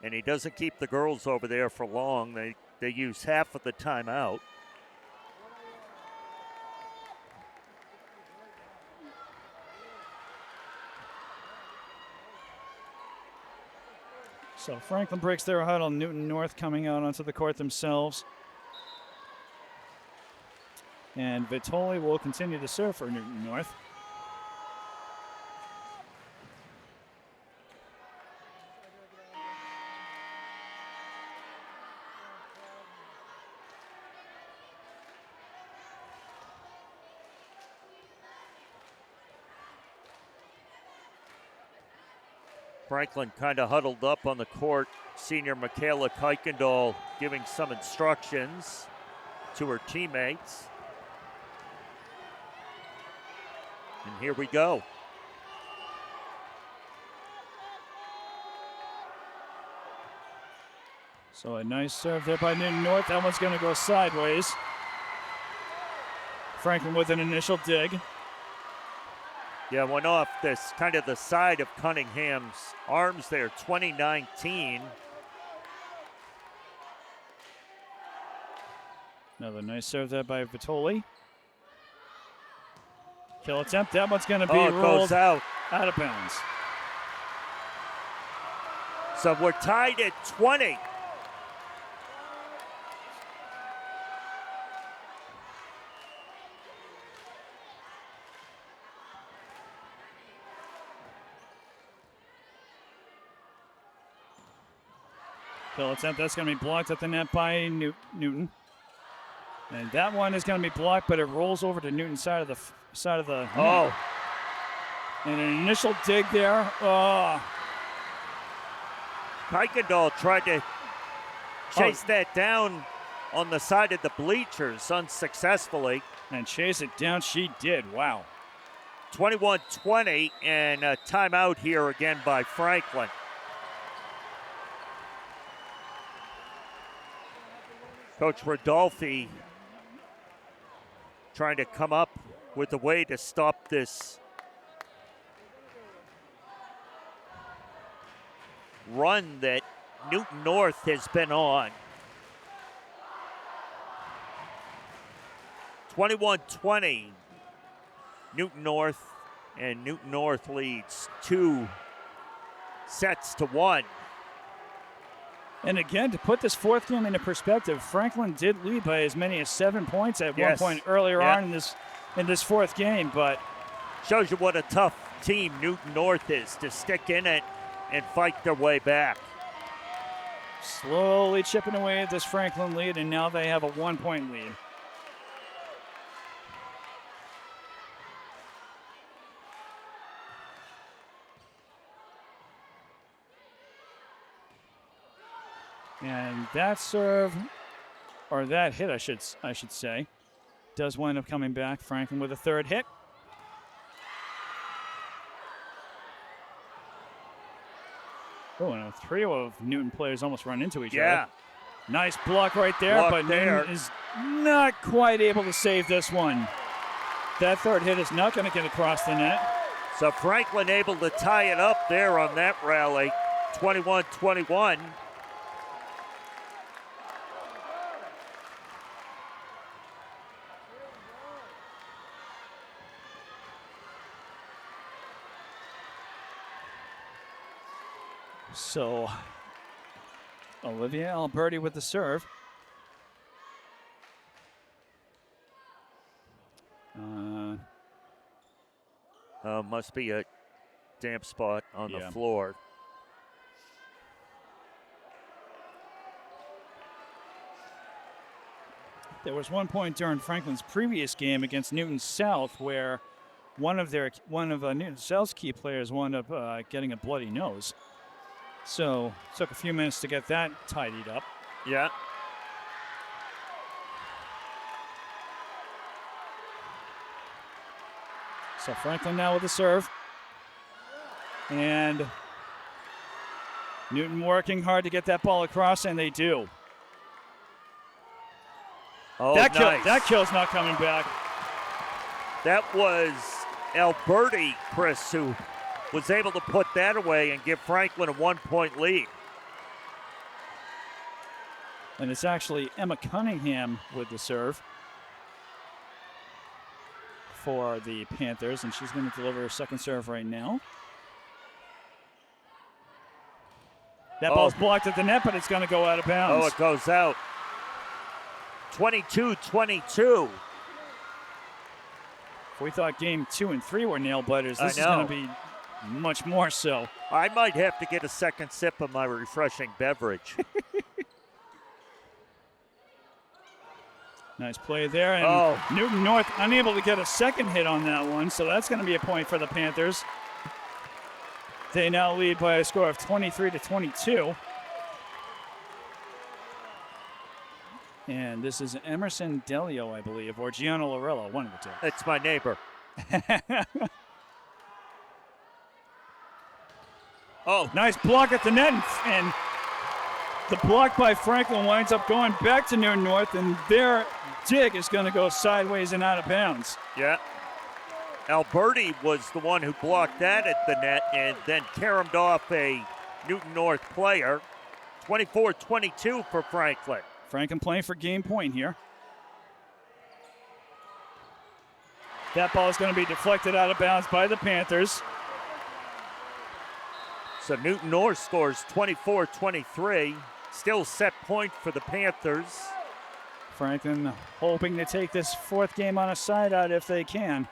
And he doesn't keep the girls over there for long. They use half of the timeout. So Franklin breaks their huddle. Newton North coming out onto the court themselves. And Vitoli will continue to serve for Newton North. Franklin kind of huddled up on the court. Senior Michaela Kuykendall giving some instructions to her teammates. And here we go. So a nice serve there by Newton North. That one's going to go sideways. Franklin with an initial dig. Yeah, went off this kind of the side of Cunningham's arms there, 2019. Another nice serve there by Vitoli. Kill attempt. That one's going to be rolled goes out of bounds. So we're tied at 20. Kill attempt. That's going to be blocked at the net by Newton. And that one is going to be blocked, but it rolls over to Newton's side of the net. And an initial dig there. Kuykendall tried to chase that down on the side of the bleachers unsuccessfully. And chase it down she did. Wow. 21-20 and a timeout here again by Franklin. Coach Rodolfi trying to come up with a way to stop this run that Newton North has been on. 21-20, Newton North, and Newton North leads 2-1. And again, to put this fourth game into perspective, Franklin did lead by as many as 7 points at one point earlier on in this fourth game, but shows you what a tough team Newton North is to stick in it and fight their way back. Slowly chipping away at this Franklin lead, and now they have a 1 point lead. And that serve, or that hit, I should say, does wind up coming back. Franklin with a third hit. Oh, and a trio of Newton players almost run into each other. Nice block right there, but Newton is not quite able to save this one. That third hit is not going to get across the net. So Franklin able to tie it up there on that rally, 21-21. So, Olivia Alberti with the serve. Must be a damp spot on the floor. There was 1 point during Franklin's previous game against Newton South where one of Newton South's key players wound up getting a bloody nose. So it took a few minutes to get that tidied up. Yeah. So Franklin now with the serve. And Newton working hard to get that ball across, and they do. Oh, nice. That kill's not coming back. That was Alberti, Chris, who was able to put that away and give Franklin a 1 point lead. And it's actually Emma Cunningham with the serve for the Panthers, and she's going to deliver her second serve right now. That ball's blocked at the net, but it's going to go out of bounds. Oh, it goes out. 22-22. If we thought game 2 and 3 were nail-biters, this is going to be much more so. I might have to get a second sip of my refreshing beverage. Nice play there, and Newton North unable to get a second hit on that one, so that's going to be a point for the Panthers. They now lead by a score of 23-22. And this is Emerson Delio, I believe, or Gianna Lorello, one of the two. It's my neighbor. Nice block at the net, and the block by Franklin winds up going back to Newton North, and their dig is going to go sideways and out of bounds. Yeah. Alberti was the one who blocked that at the net and then caromed off a Newton North player. 24-22 for Franklin. Franklin playing for game point here. That ball is going to be deflected out of bounds by the Panthers. So Newton North scores 24-23. Still set point for the Panthers. Franklin hoping to take this fourth game on a side out if they can.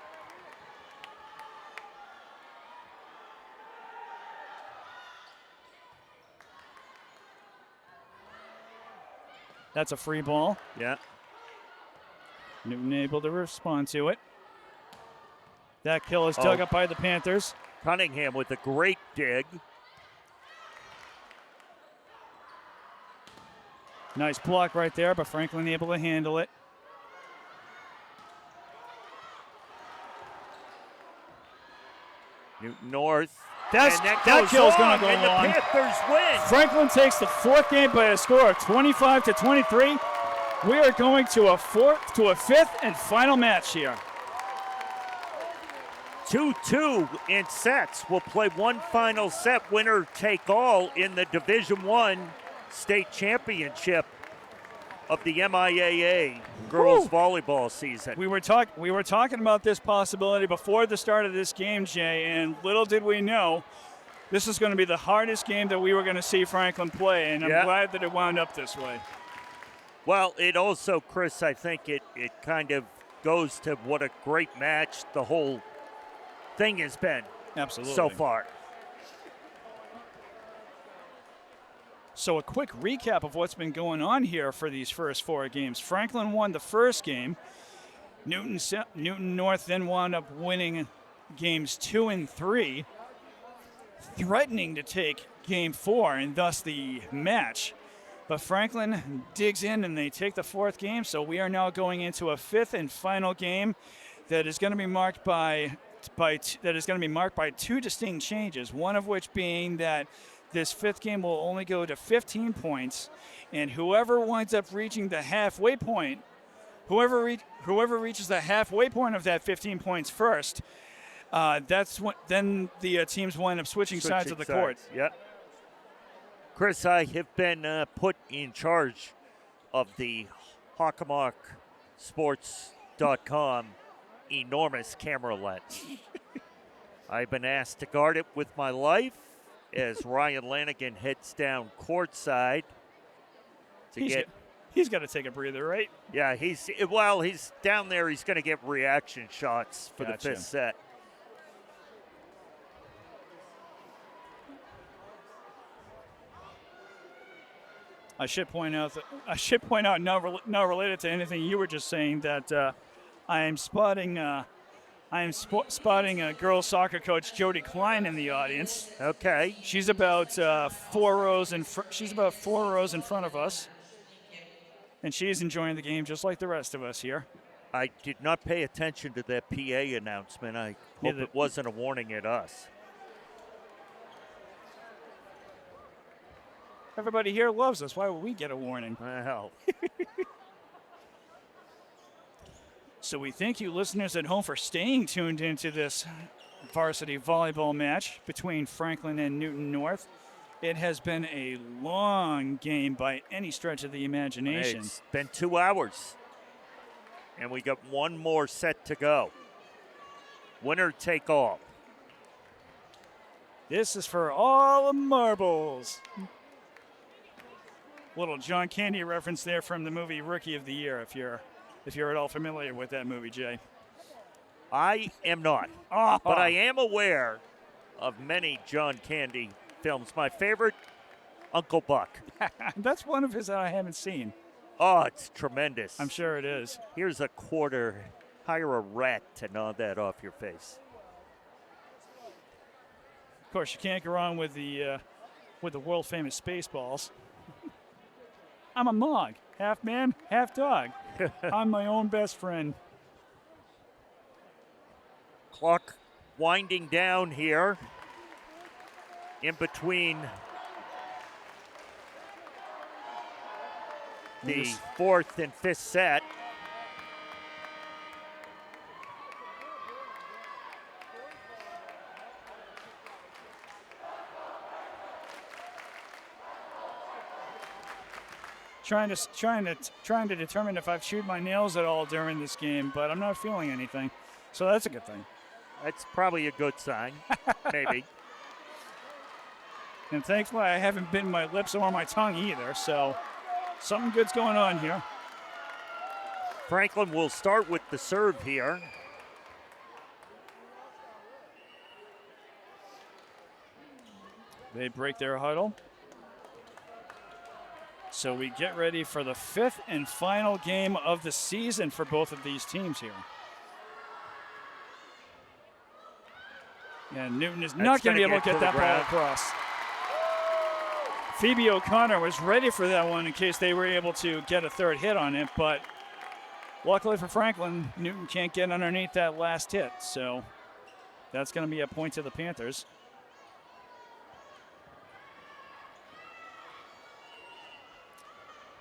That's a free ball. Yeah. Newton able to respond to it. That kill is dug up by the Panthers. Cunningham with a great dig. Nice block right there, but Franklin able to handle it. Newton North. That kill's going to go long. The Panthers win. Franklin takes the fourth game by a score of 25-23. We are going to a fifth and final match here. 2-2 in sets. We'll play one final set, winner take all in the Division I state championship of the MIAA girls volleyball season. We were talking about this possibility before the start of this game, Jay, and little did we know this is going to be the hardest game that we were going to see Franklin play, and I'm glad that it wound up this way. Well, it also, Chris, I think it kind of goes to what a great match the whole thing has been so far. So a quick recap of what's been going on here for these first four games. Franklin won the first game. Newton North then wound up winning games 2 and 3, threatening to take game 4 and thus the match. But Franklin digs in and they take the fourth game. So we are now going into a fifth and final game that is going to be marked by two distinct changes. One of which being that this fifth game will only go to 15 points, and whoever winds up reaching the halfway point, whoever reaches the halfway point of that 15 points first, that's when then the teams wind up switching sides of the court. Yep. Chris, I have been put in charge of the HockomockSports.com enormous camera lens. I've been asked to guard it with my life as Ryan Lanigan heads down courtside he's got to take a breather, right? Yeah, he's down there. He's going to get reaction shots for the fifth set. I should point out, not related to anything you were just saying, that I am spotting a girls soccer coach, Jody Klein, in the audience. Okay. She's about 4 rows in front of us, and she's enjoying the game just like the rest of us here. I did not pay attention to that PA announcement. I hope it wasn't a warning at us. Everybody here loves us. Why would we get a warning? Well. So we thank you, listeners at home, for staying tuned into this varsity volleyball match between Franklin and Newton North. It has been a long game by any stretch of the imagination. It's been 2 hours, and we got one more set to go. Winner take all. This is for all the marbles. Little John Candy reference there from the movie Rookie of the Year, if you're at all familiar with that movie, Jay. I am not, but I am aware of many John Candy films. My favorite, Uncle Buck. That's one of his that I haven't seen. Oh, it's tremendous. I'm sure it is. Here's a quarter. Hire a rat to gnaw that off your face. Of course, you can't go wrong with the world famous Spaceballs. I'm a Mog, half man, half dog. I'm my own best friend. Clock winding down here in between the fourth and fifth set. Trying to determine if I've chewed my nails at all during this game, but I'm not feeling anything. So that's a good thing. That's probably a good sign, maybe. And thankfully I haven't bitten my lips or my tongue either, so something good's going on here. Franklin will start with the serve here. They break their huddle. So we get ready for the fifth and final game of the season for both of these teams here. And Newton is not going to be able to get that ball across. Phoebe O'Connor was ready for that one in case they were able to get a third hit on it, but luckily for Franklin, Newton can't get underneath that last hit. So that's going to be a point to the Panthers.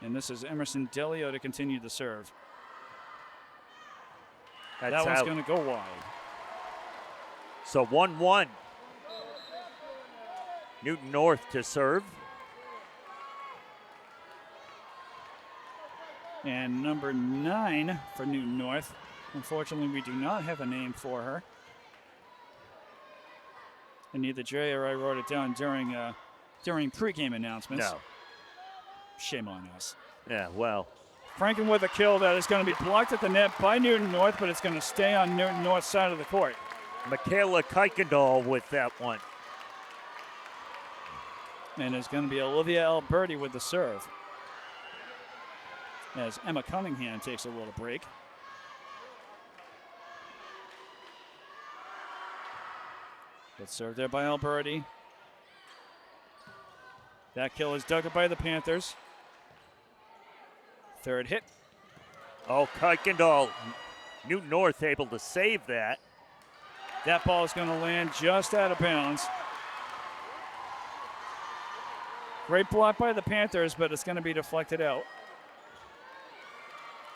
And this is Emerson Delio to continue the serve. That's that one's out. going to go wide. So 1-1. Newton North to serve. And number 9 for Newton North. Unfortunately, we do not have a name for her. And neither Jay or I wrote it down during pregame announcements. No. Shame on us. Yeah, well. Franklin with a kill that is going to be blocked at the net by Newton North, but it's going to stay on Newton North's side of the court. Michaela Kuykendall with that one. And it's going to be Olivia Alberti with the serve. As Emma Cunningham takes a little break. Good serve there by Alberti. That kill is dug up by the Panthers. Third hit. Oh, Kuykendall. Newton North able to save that. That ball is going to land just out of bounds. Great block by the Panthers, but it's going to be deflected out.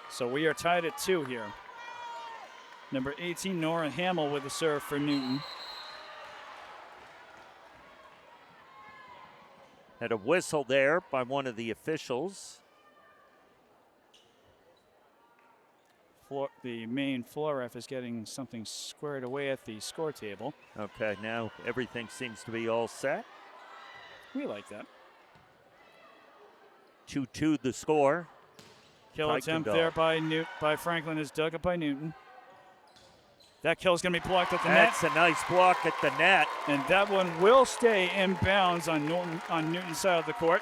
So we are tied at 2 here. Number 18, Nora Hamill with the serve for Newton. Had a whistle there by one of the officials. The main floor ref is getting something squared away at the score table. Okay, now everything seems to be all set. We like that. 2-2 the score. Kill attempt there by Franklin is dug up by Newton. That kill is going to be blocked at the net. That's a nice block at the net. And that one will stay in bounds on Newton's side of the court.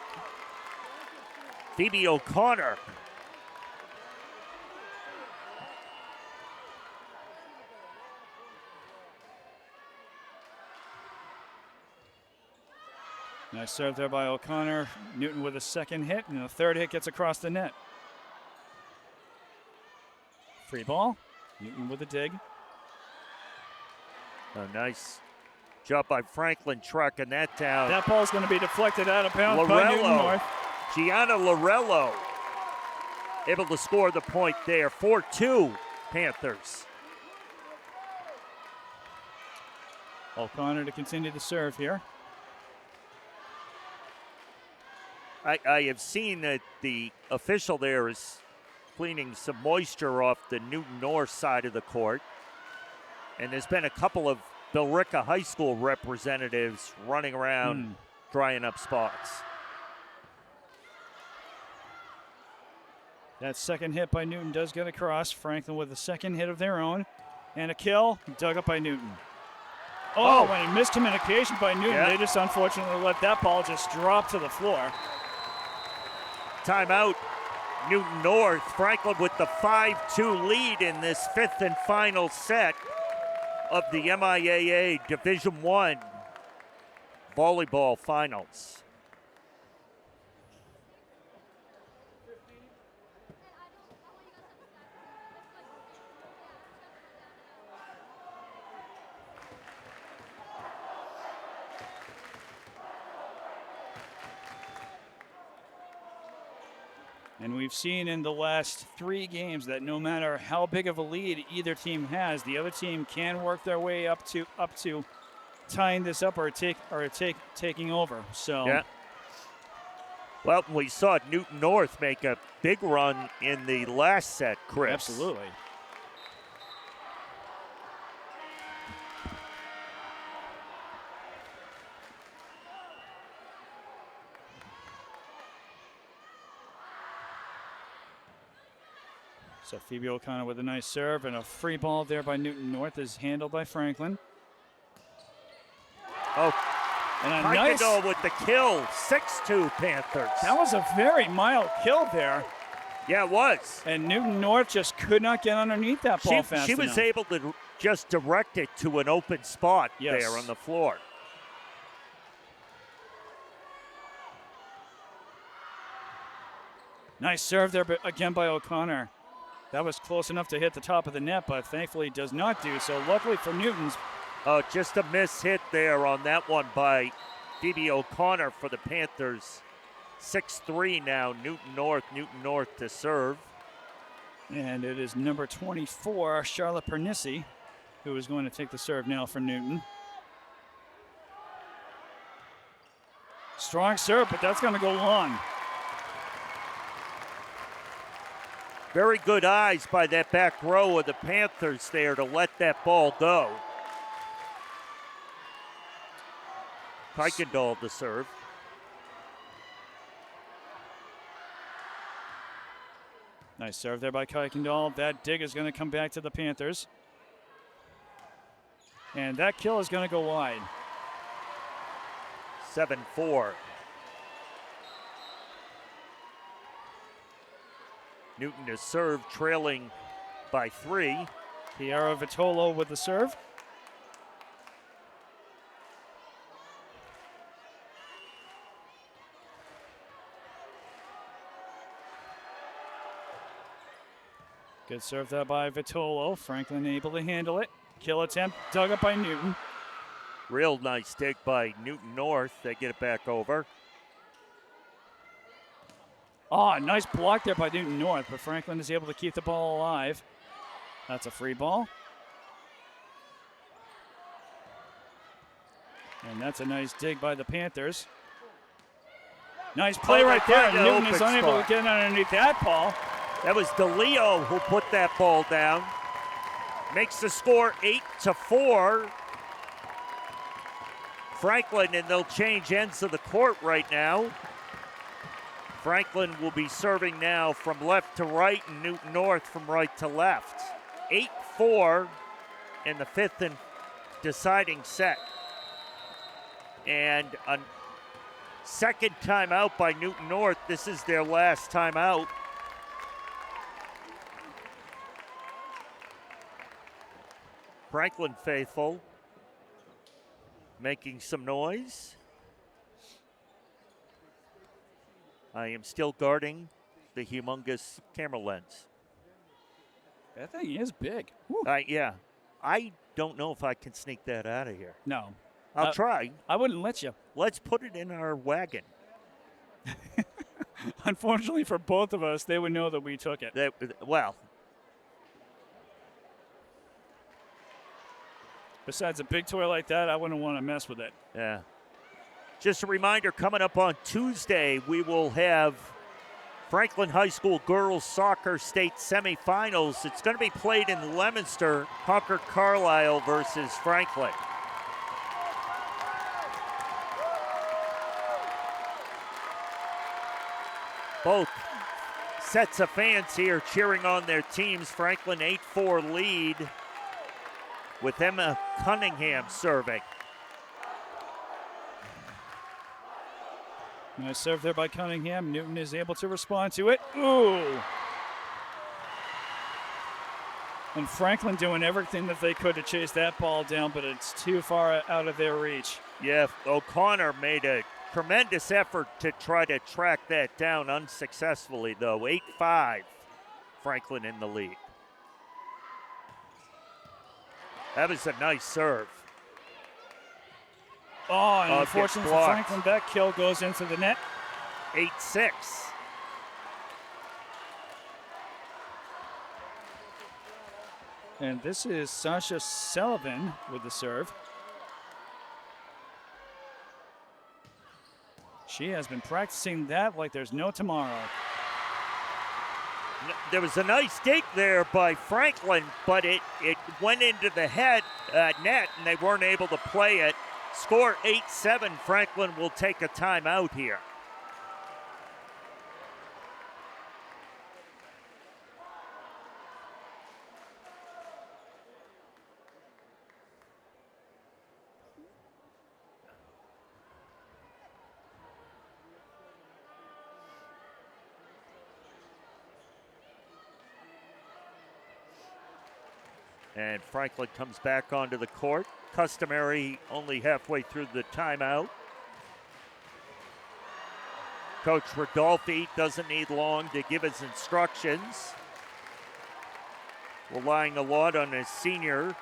Phoebe O'Connor. Nice serve there by O'Connor. Newton with a second hit, and the third hit gets across the net. Free ball. Newton with a dig. A nice job by Franklin trucking that down. That ball's going to be deflected out of bounds by Newton North. Gianna Lorello able to score the point there. 4-2 Panthers. O'Connor to continue the serve here. I have seen that the official there is cleaning some moisture off the Newton North side of the court. And there's been a couple of Billerica High School representatives running around drying up spots. That second hit by Newton does get across. Franklin with a second hit of their own. And a kill dug up by Newton. Oh, and a miscommunication by Newton. Yeah. They just unfortunately let that ball just drop to the floor. Timeout, Newton North. Franklin with the 5-2 lead in this fifth and final set of the MIAA Division I Volleyball Finals. And we've seen in the last 3 games that no matter how big of a lead either team has, the other team can work their way up to tying this up or taking over. So yeah. Well, we saw Newton North make a big run in the last set, Chris. Absolutely. So Phoebe O'Connor with a nice serve, and a free ball there by Newton North is handled by Franklin. Oh, and a nice nice with the kill. 6-2 Panthers. That was a very mild kill there. Yeah, it was. And Newton North just could not get underneath that ball fast enough. She was able to just direct it to an open spot Yes. there on the floor. Nice serve there again by O'Connor. That was close enough to hit the top of the net, but thankfully does not do so. Luckily for Newton's. Oh, just a miss hit there on that one by Phoebe O'Connor for the Panthers. 6-3 now, Newton North to serve. And it is number 24, Charlotte Pernissi, who is going to take the serve now for Newton. Strong serve, but that's going to go long. Very good eyes by that back row of the Panthers there to let that ball go. Kuykendall to serve. Nice serve there by Kuykendall. That dig is going to come back to the Panthers. And that kill is going to go wide. 7-4. Newton to serve, trailing by 3. Piero Vitolo with the serve. Good serve there by Vitolo. Franklin able to handle it. Kill attempt dug up by Newton. Real nice dig by Newton North. They get it back over. Oh, nice block there by Newton North, but Franklin is able to keep the ball alive. That's a free ball. And that's a nice dig by the Panthers. Nice play right there. Newton is unable to get underneath that ball. That was DeLeo who put that ball down. Makes the score 8-4. Franklin, and they'll change ends of the court right now. Franklin will be serving now from left to right and Newton North from right to left. 8-4 in the fifth and deciding set. And a second timeout by Newton North. This is their last timeout. Franklin faithful making some noise. I am still guarding the humongous camera lens. That thing is big. Yeah. I don't know if I can sneak that out of here. No. I'll try. I wouldn't let you. Let's put it in our wagon. Unfortunately for both of us, they would know that we took it. Well. Besides a big toy like that, I wouldn't want to mess with it. Yeah. Just a reminder, coming up on Tuesday, we will have Franklin High School girls soccer state semifinals. It's going to be played in Leominster, Concord Carlisle versus Franklin. Both sets of fans here cheering on their teams. Franklin 8-4 lead with Emma Cunningham serving. Nice serve there by Cunningham. Newton is able to respond to it. Ooh! And Franklin doing everything that they could to chase that ball down, but it's too far out of their reach. Yeah, O'Connor made a tremendous effort to try to track that down unsuccessfully, though. 8-5, Franklin in the lead. That was a nice serve. Oh, and unfortunately for Franklin, that kill goes into the net. 8-6. And this is Sasha Sullivan with the serve. She has been practicing that like there's no tomorrow. There was a nice dig there by Franklin, but it went into the net, and they weren't able to play it. Score 8-7. Franklin will take a timeout here. And Franklin comes back onto the court. Customary only halfway through the timeout. Coach Rodolfi doesn't need long to give his instructions. Relying a lot on his seniors,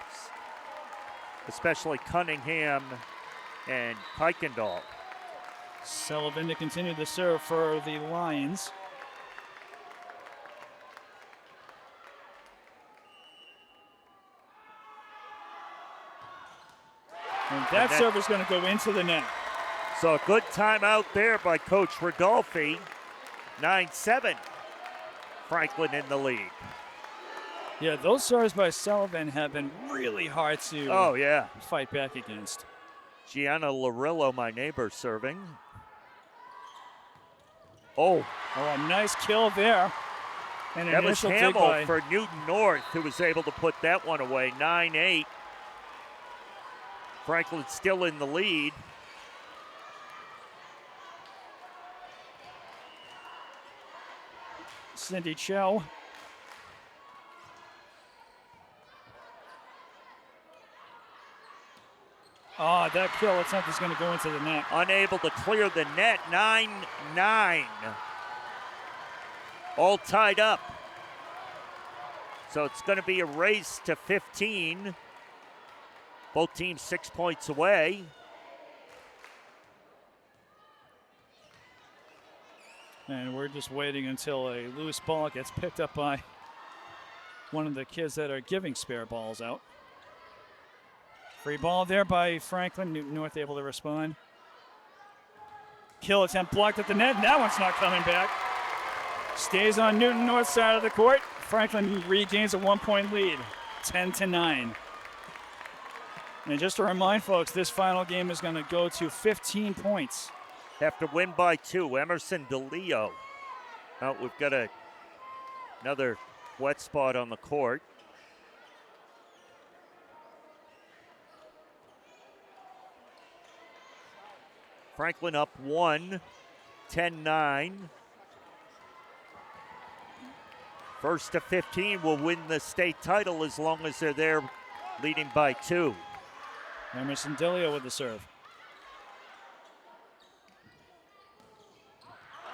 especially Cunningham and Kuykendall. Sullivan to continue the serve for the Lions. And that serve is going to go into the net. So a good timeout there by Coach Rodolfi. 9-7. Franklin in the lead. Yeah, those serves by Sullivan have been really hard to fight back against. Gianna Larillo, my neighbor, serving. Oh, a nice kill there. And that was Hamill for Newton North, who was able to put that one away. 9-8. Franklin still in the lead. Cindy Cho. Oh, that kill attempt is going to go into the net. Unable to clear the net. 9-9. All tied up. So it's going to be a race to 15. Both teams 6 points away. And we're just waiting until a loose ball gets picked up by one of the kids that are giving spare balls out. Free ball there by Franklin. Newton North able to respond. Kill attempt blocked at the net. That one's not coming back. Stays on Newton North side of the court. Franklin regains a 1-point lead, 10-9. And just to remind folks, this final game is going to go to 15 points. Have to win by 2. Emerson DeLeo. Now we've got another wet spot on the court. Franklin up 1, 10-9. First to 15 will win the state title as long as they're there leading by 2. Emerson DeLeo with the serve.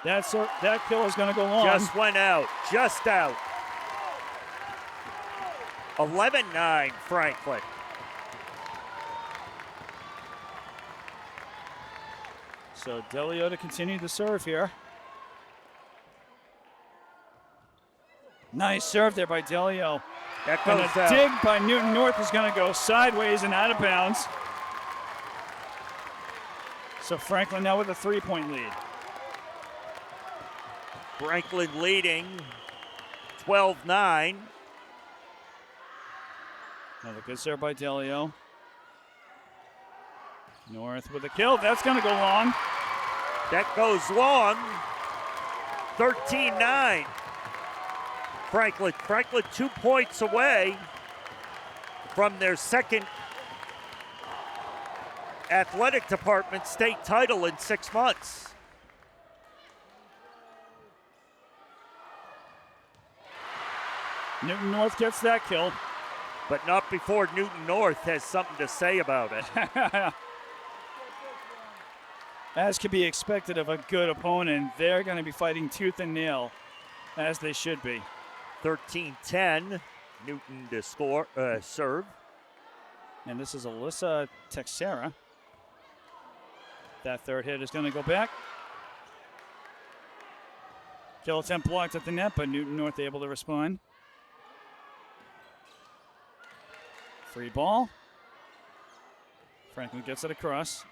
That kill is going to go long. Just went out. Just out. 11-9 Franklin. So DeLeo to continue the serve here. Nice serve there by DeLeo. That goes and a out. dig by Newton North is going to go sideways and out of bounds. So Franklin now with a 3-point lead. Franklin leading 12-9. Another good serve by DeLeo. North with a kill. That's going to go long. That goes long. 13-9. Franklin 2 points away from their second athletic department state title in 6 months. Newton North gets that kill. But not before Newton North has something to say about it. As could be expected of a good opponent, they're going to be fighting tooth and nail, as they should be. 13-10, Newton to score, serve. And this is Alyssa Texera. That third hit is going to go back. Kill attempt blocked at the net, but Newton North able to respond. Free ball. Franklin gets it across.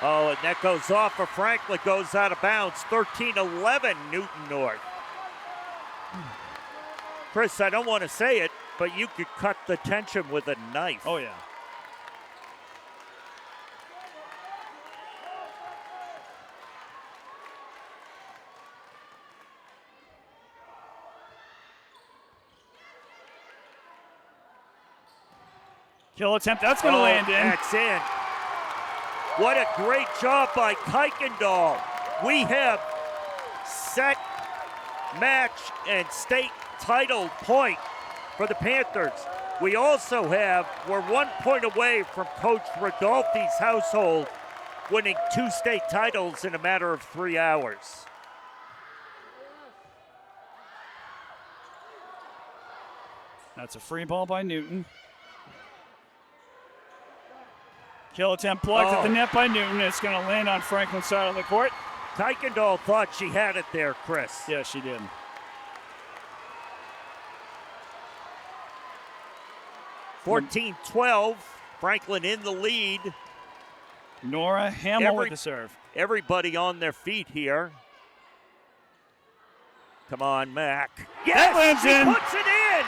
Oh, and that goes off for Franklin, goes out of bounds. 13-11, Newton North. Chris, I don't want to say it, but you could cut the tension with a knife. Oh, yeah. Kill attempt, that's going to land in. That's in. What a great job by Kuykendall. We have set, match, and state title point for the Panthers. We also we're 1 point away from Coach Rodolfi's household winning 2 state titles in a matter of 3 hours. That's a free ball by Newton. Kill attempt blocked at the net by Newton. It's going to land on Franklin's side of the court. Kuykendall thought she had it there, Chris. Yeah, she did. (14-12). Franklin in the lead. Nora Hamill with the serve. Everybody on their feet here. Come on, Mac. Yes, she puts it in.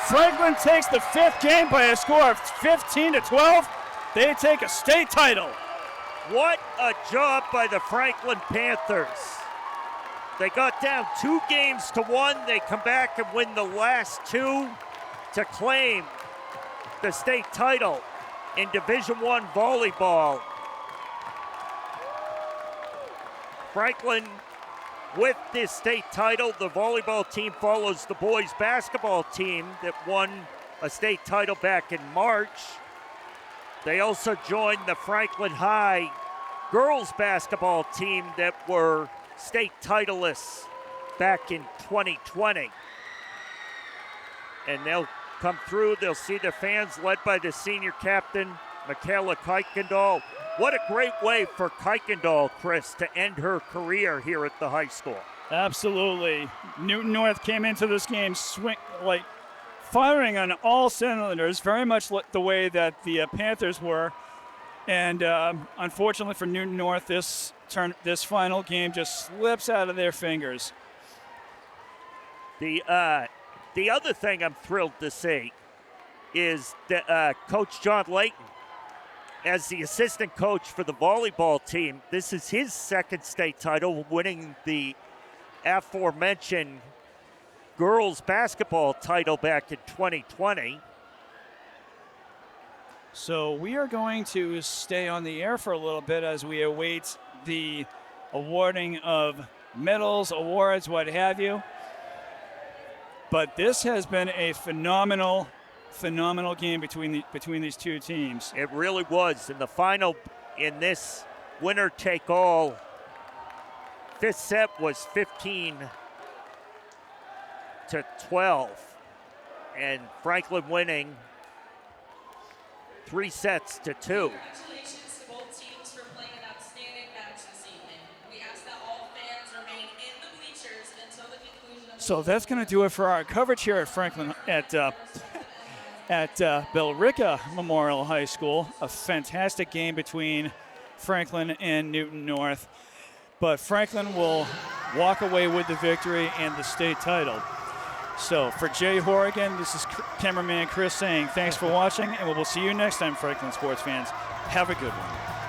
Franklin takes the 5th game by a score of 15-12. They take a state title. What a job by the Franklin Panthers. They got down 2-1. They come back and win the last 2 to claim the state title in Division I volleyball. Franklin with this state title. The volleyball team follows the boys basketball team that won a state title back in March. They also joined the Franklin High girls basketball team that were state titleists back in 2020. And they'll come through. They'll see their fans led by the senior captain, Michaela Kuykendall. What a great way for Kuykendall, Chris, to end her career here at the high school. Absolutely. Newton North came into this game firing on all cylinders, very much the way that the Panthers were. And unfortunately for Newton North, this final game just slips out of their fingers. The other thing I'm thrilled to see is that Coach John Layton, as the assistant coach for the volleyball team, this is his 2nd state title, winning the aforementioned girls basketball title back in 2020. So we are going to stay on the air for a little bit as we await the awarding of medals, awards, what have you. But this has been a phenomenal game between these two teams. It really was. In the final, in this winner-take-all, 5th set was 15-12, and Franklin winning 3 sets to 2. Congratulations to both teams for playing an outstanding match this evening. We ask that all fans remain in the bleachers until the conclusion of So that's going to do it for our coverage here at Franklin at Billerica Memorial High School. A fantastic game between Franklin and Newton North. But Franklin will walk away with the victory and the state title. So for Jay Horrigan, this is cameraman Chris saying thanks for watching, and we will see you next time, Franklin sports fans. Have a good one.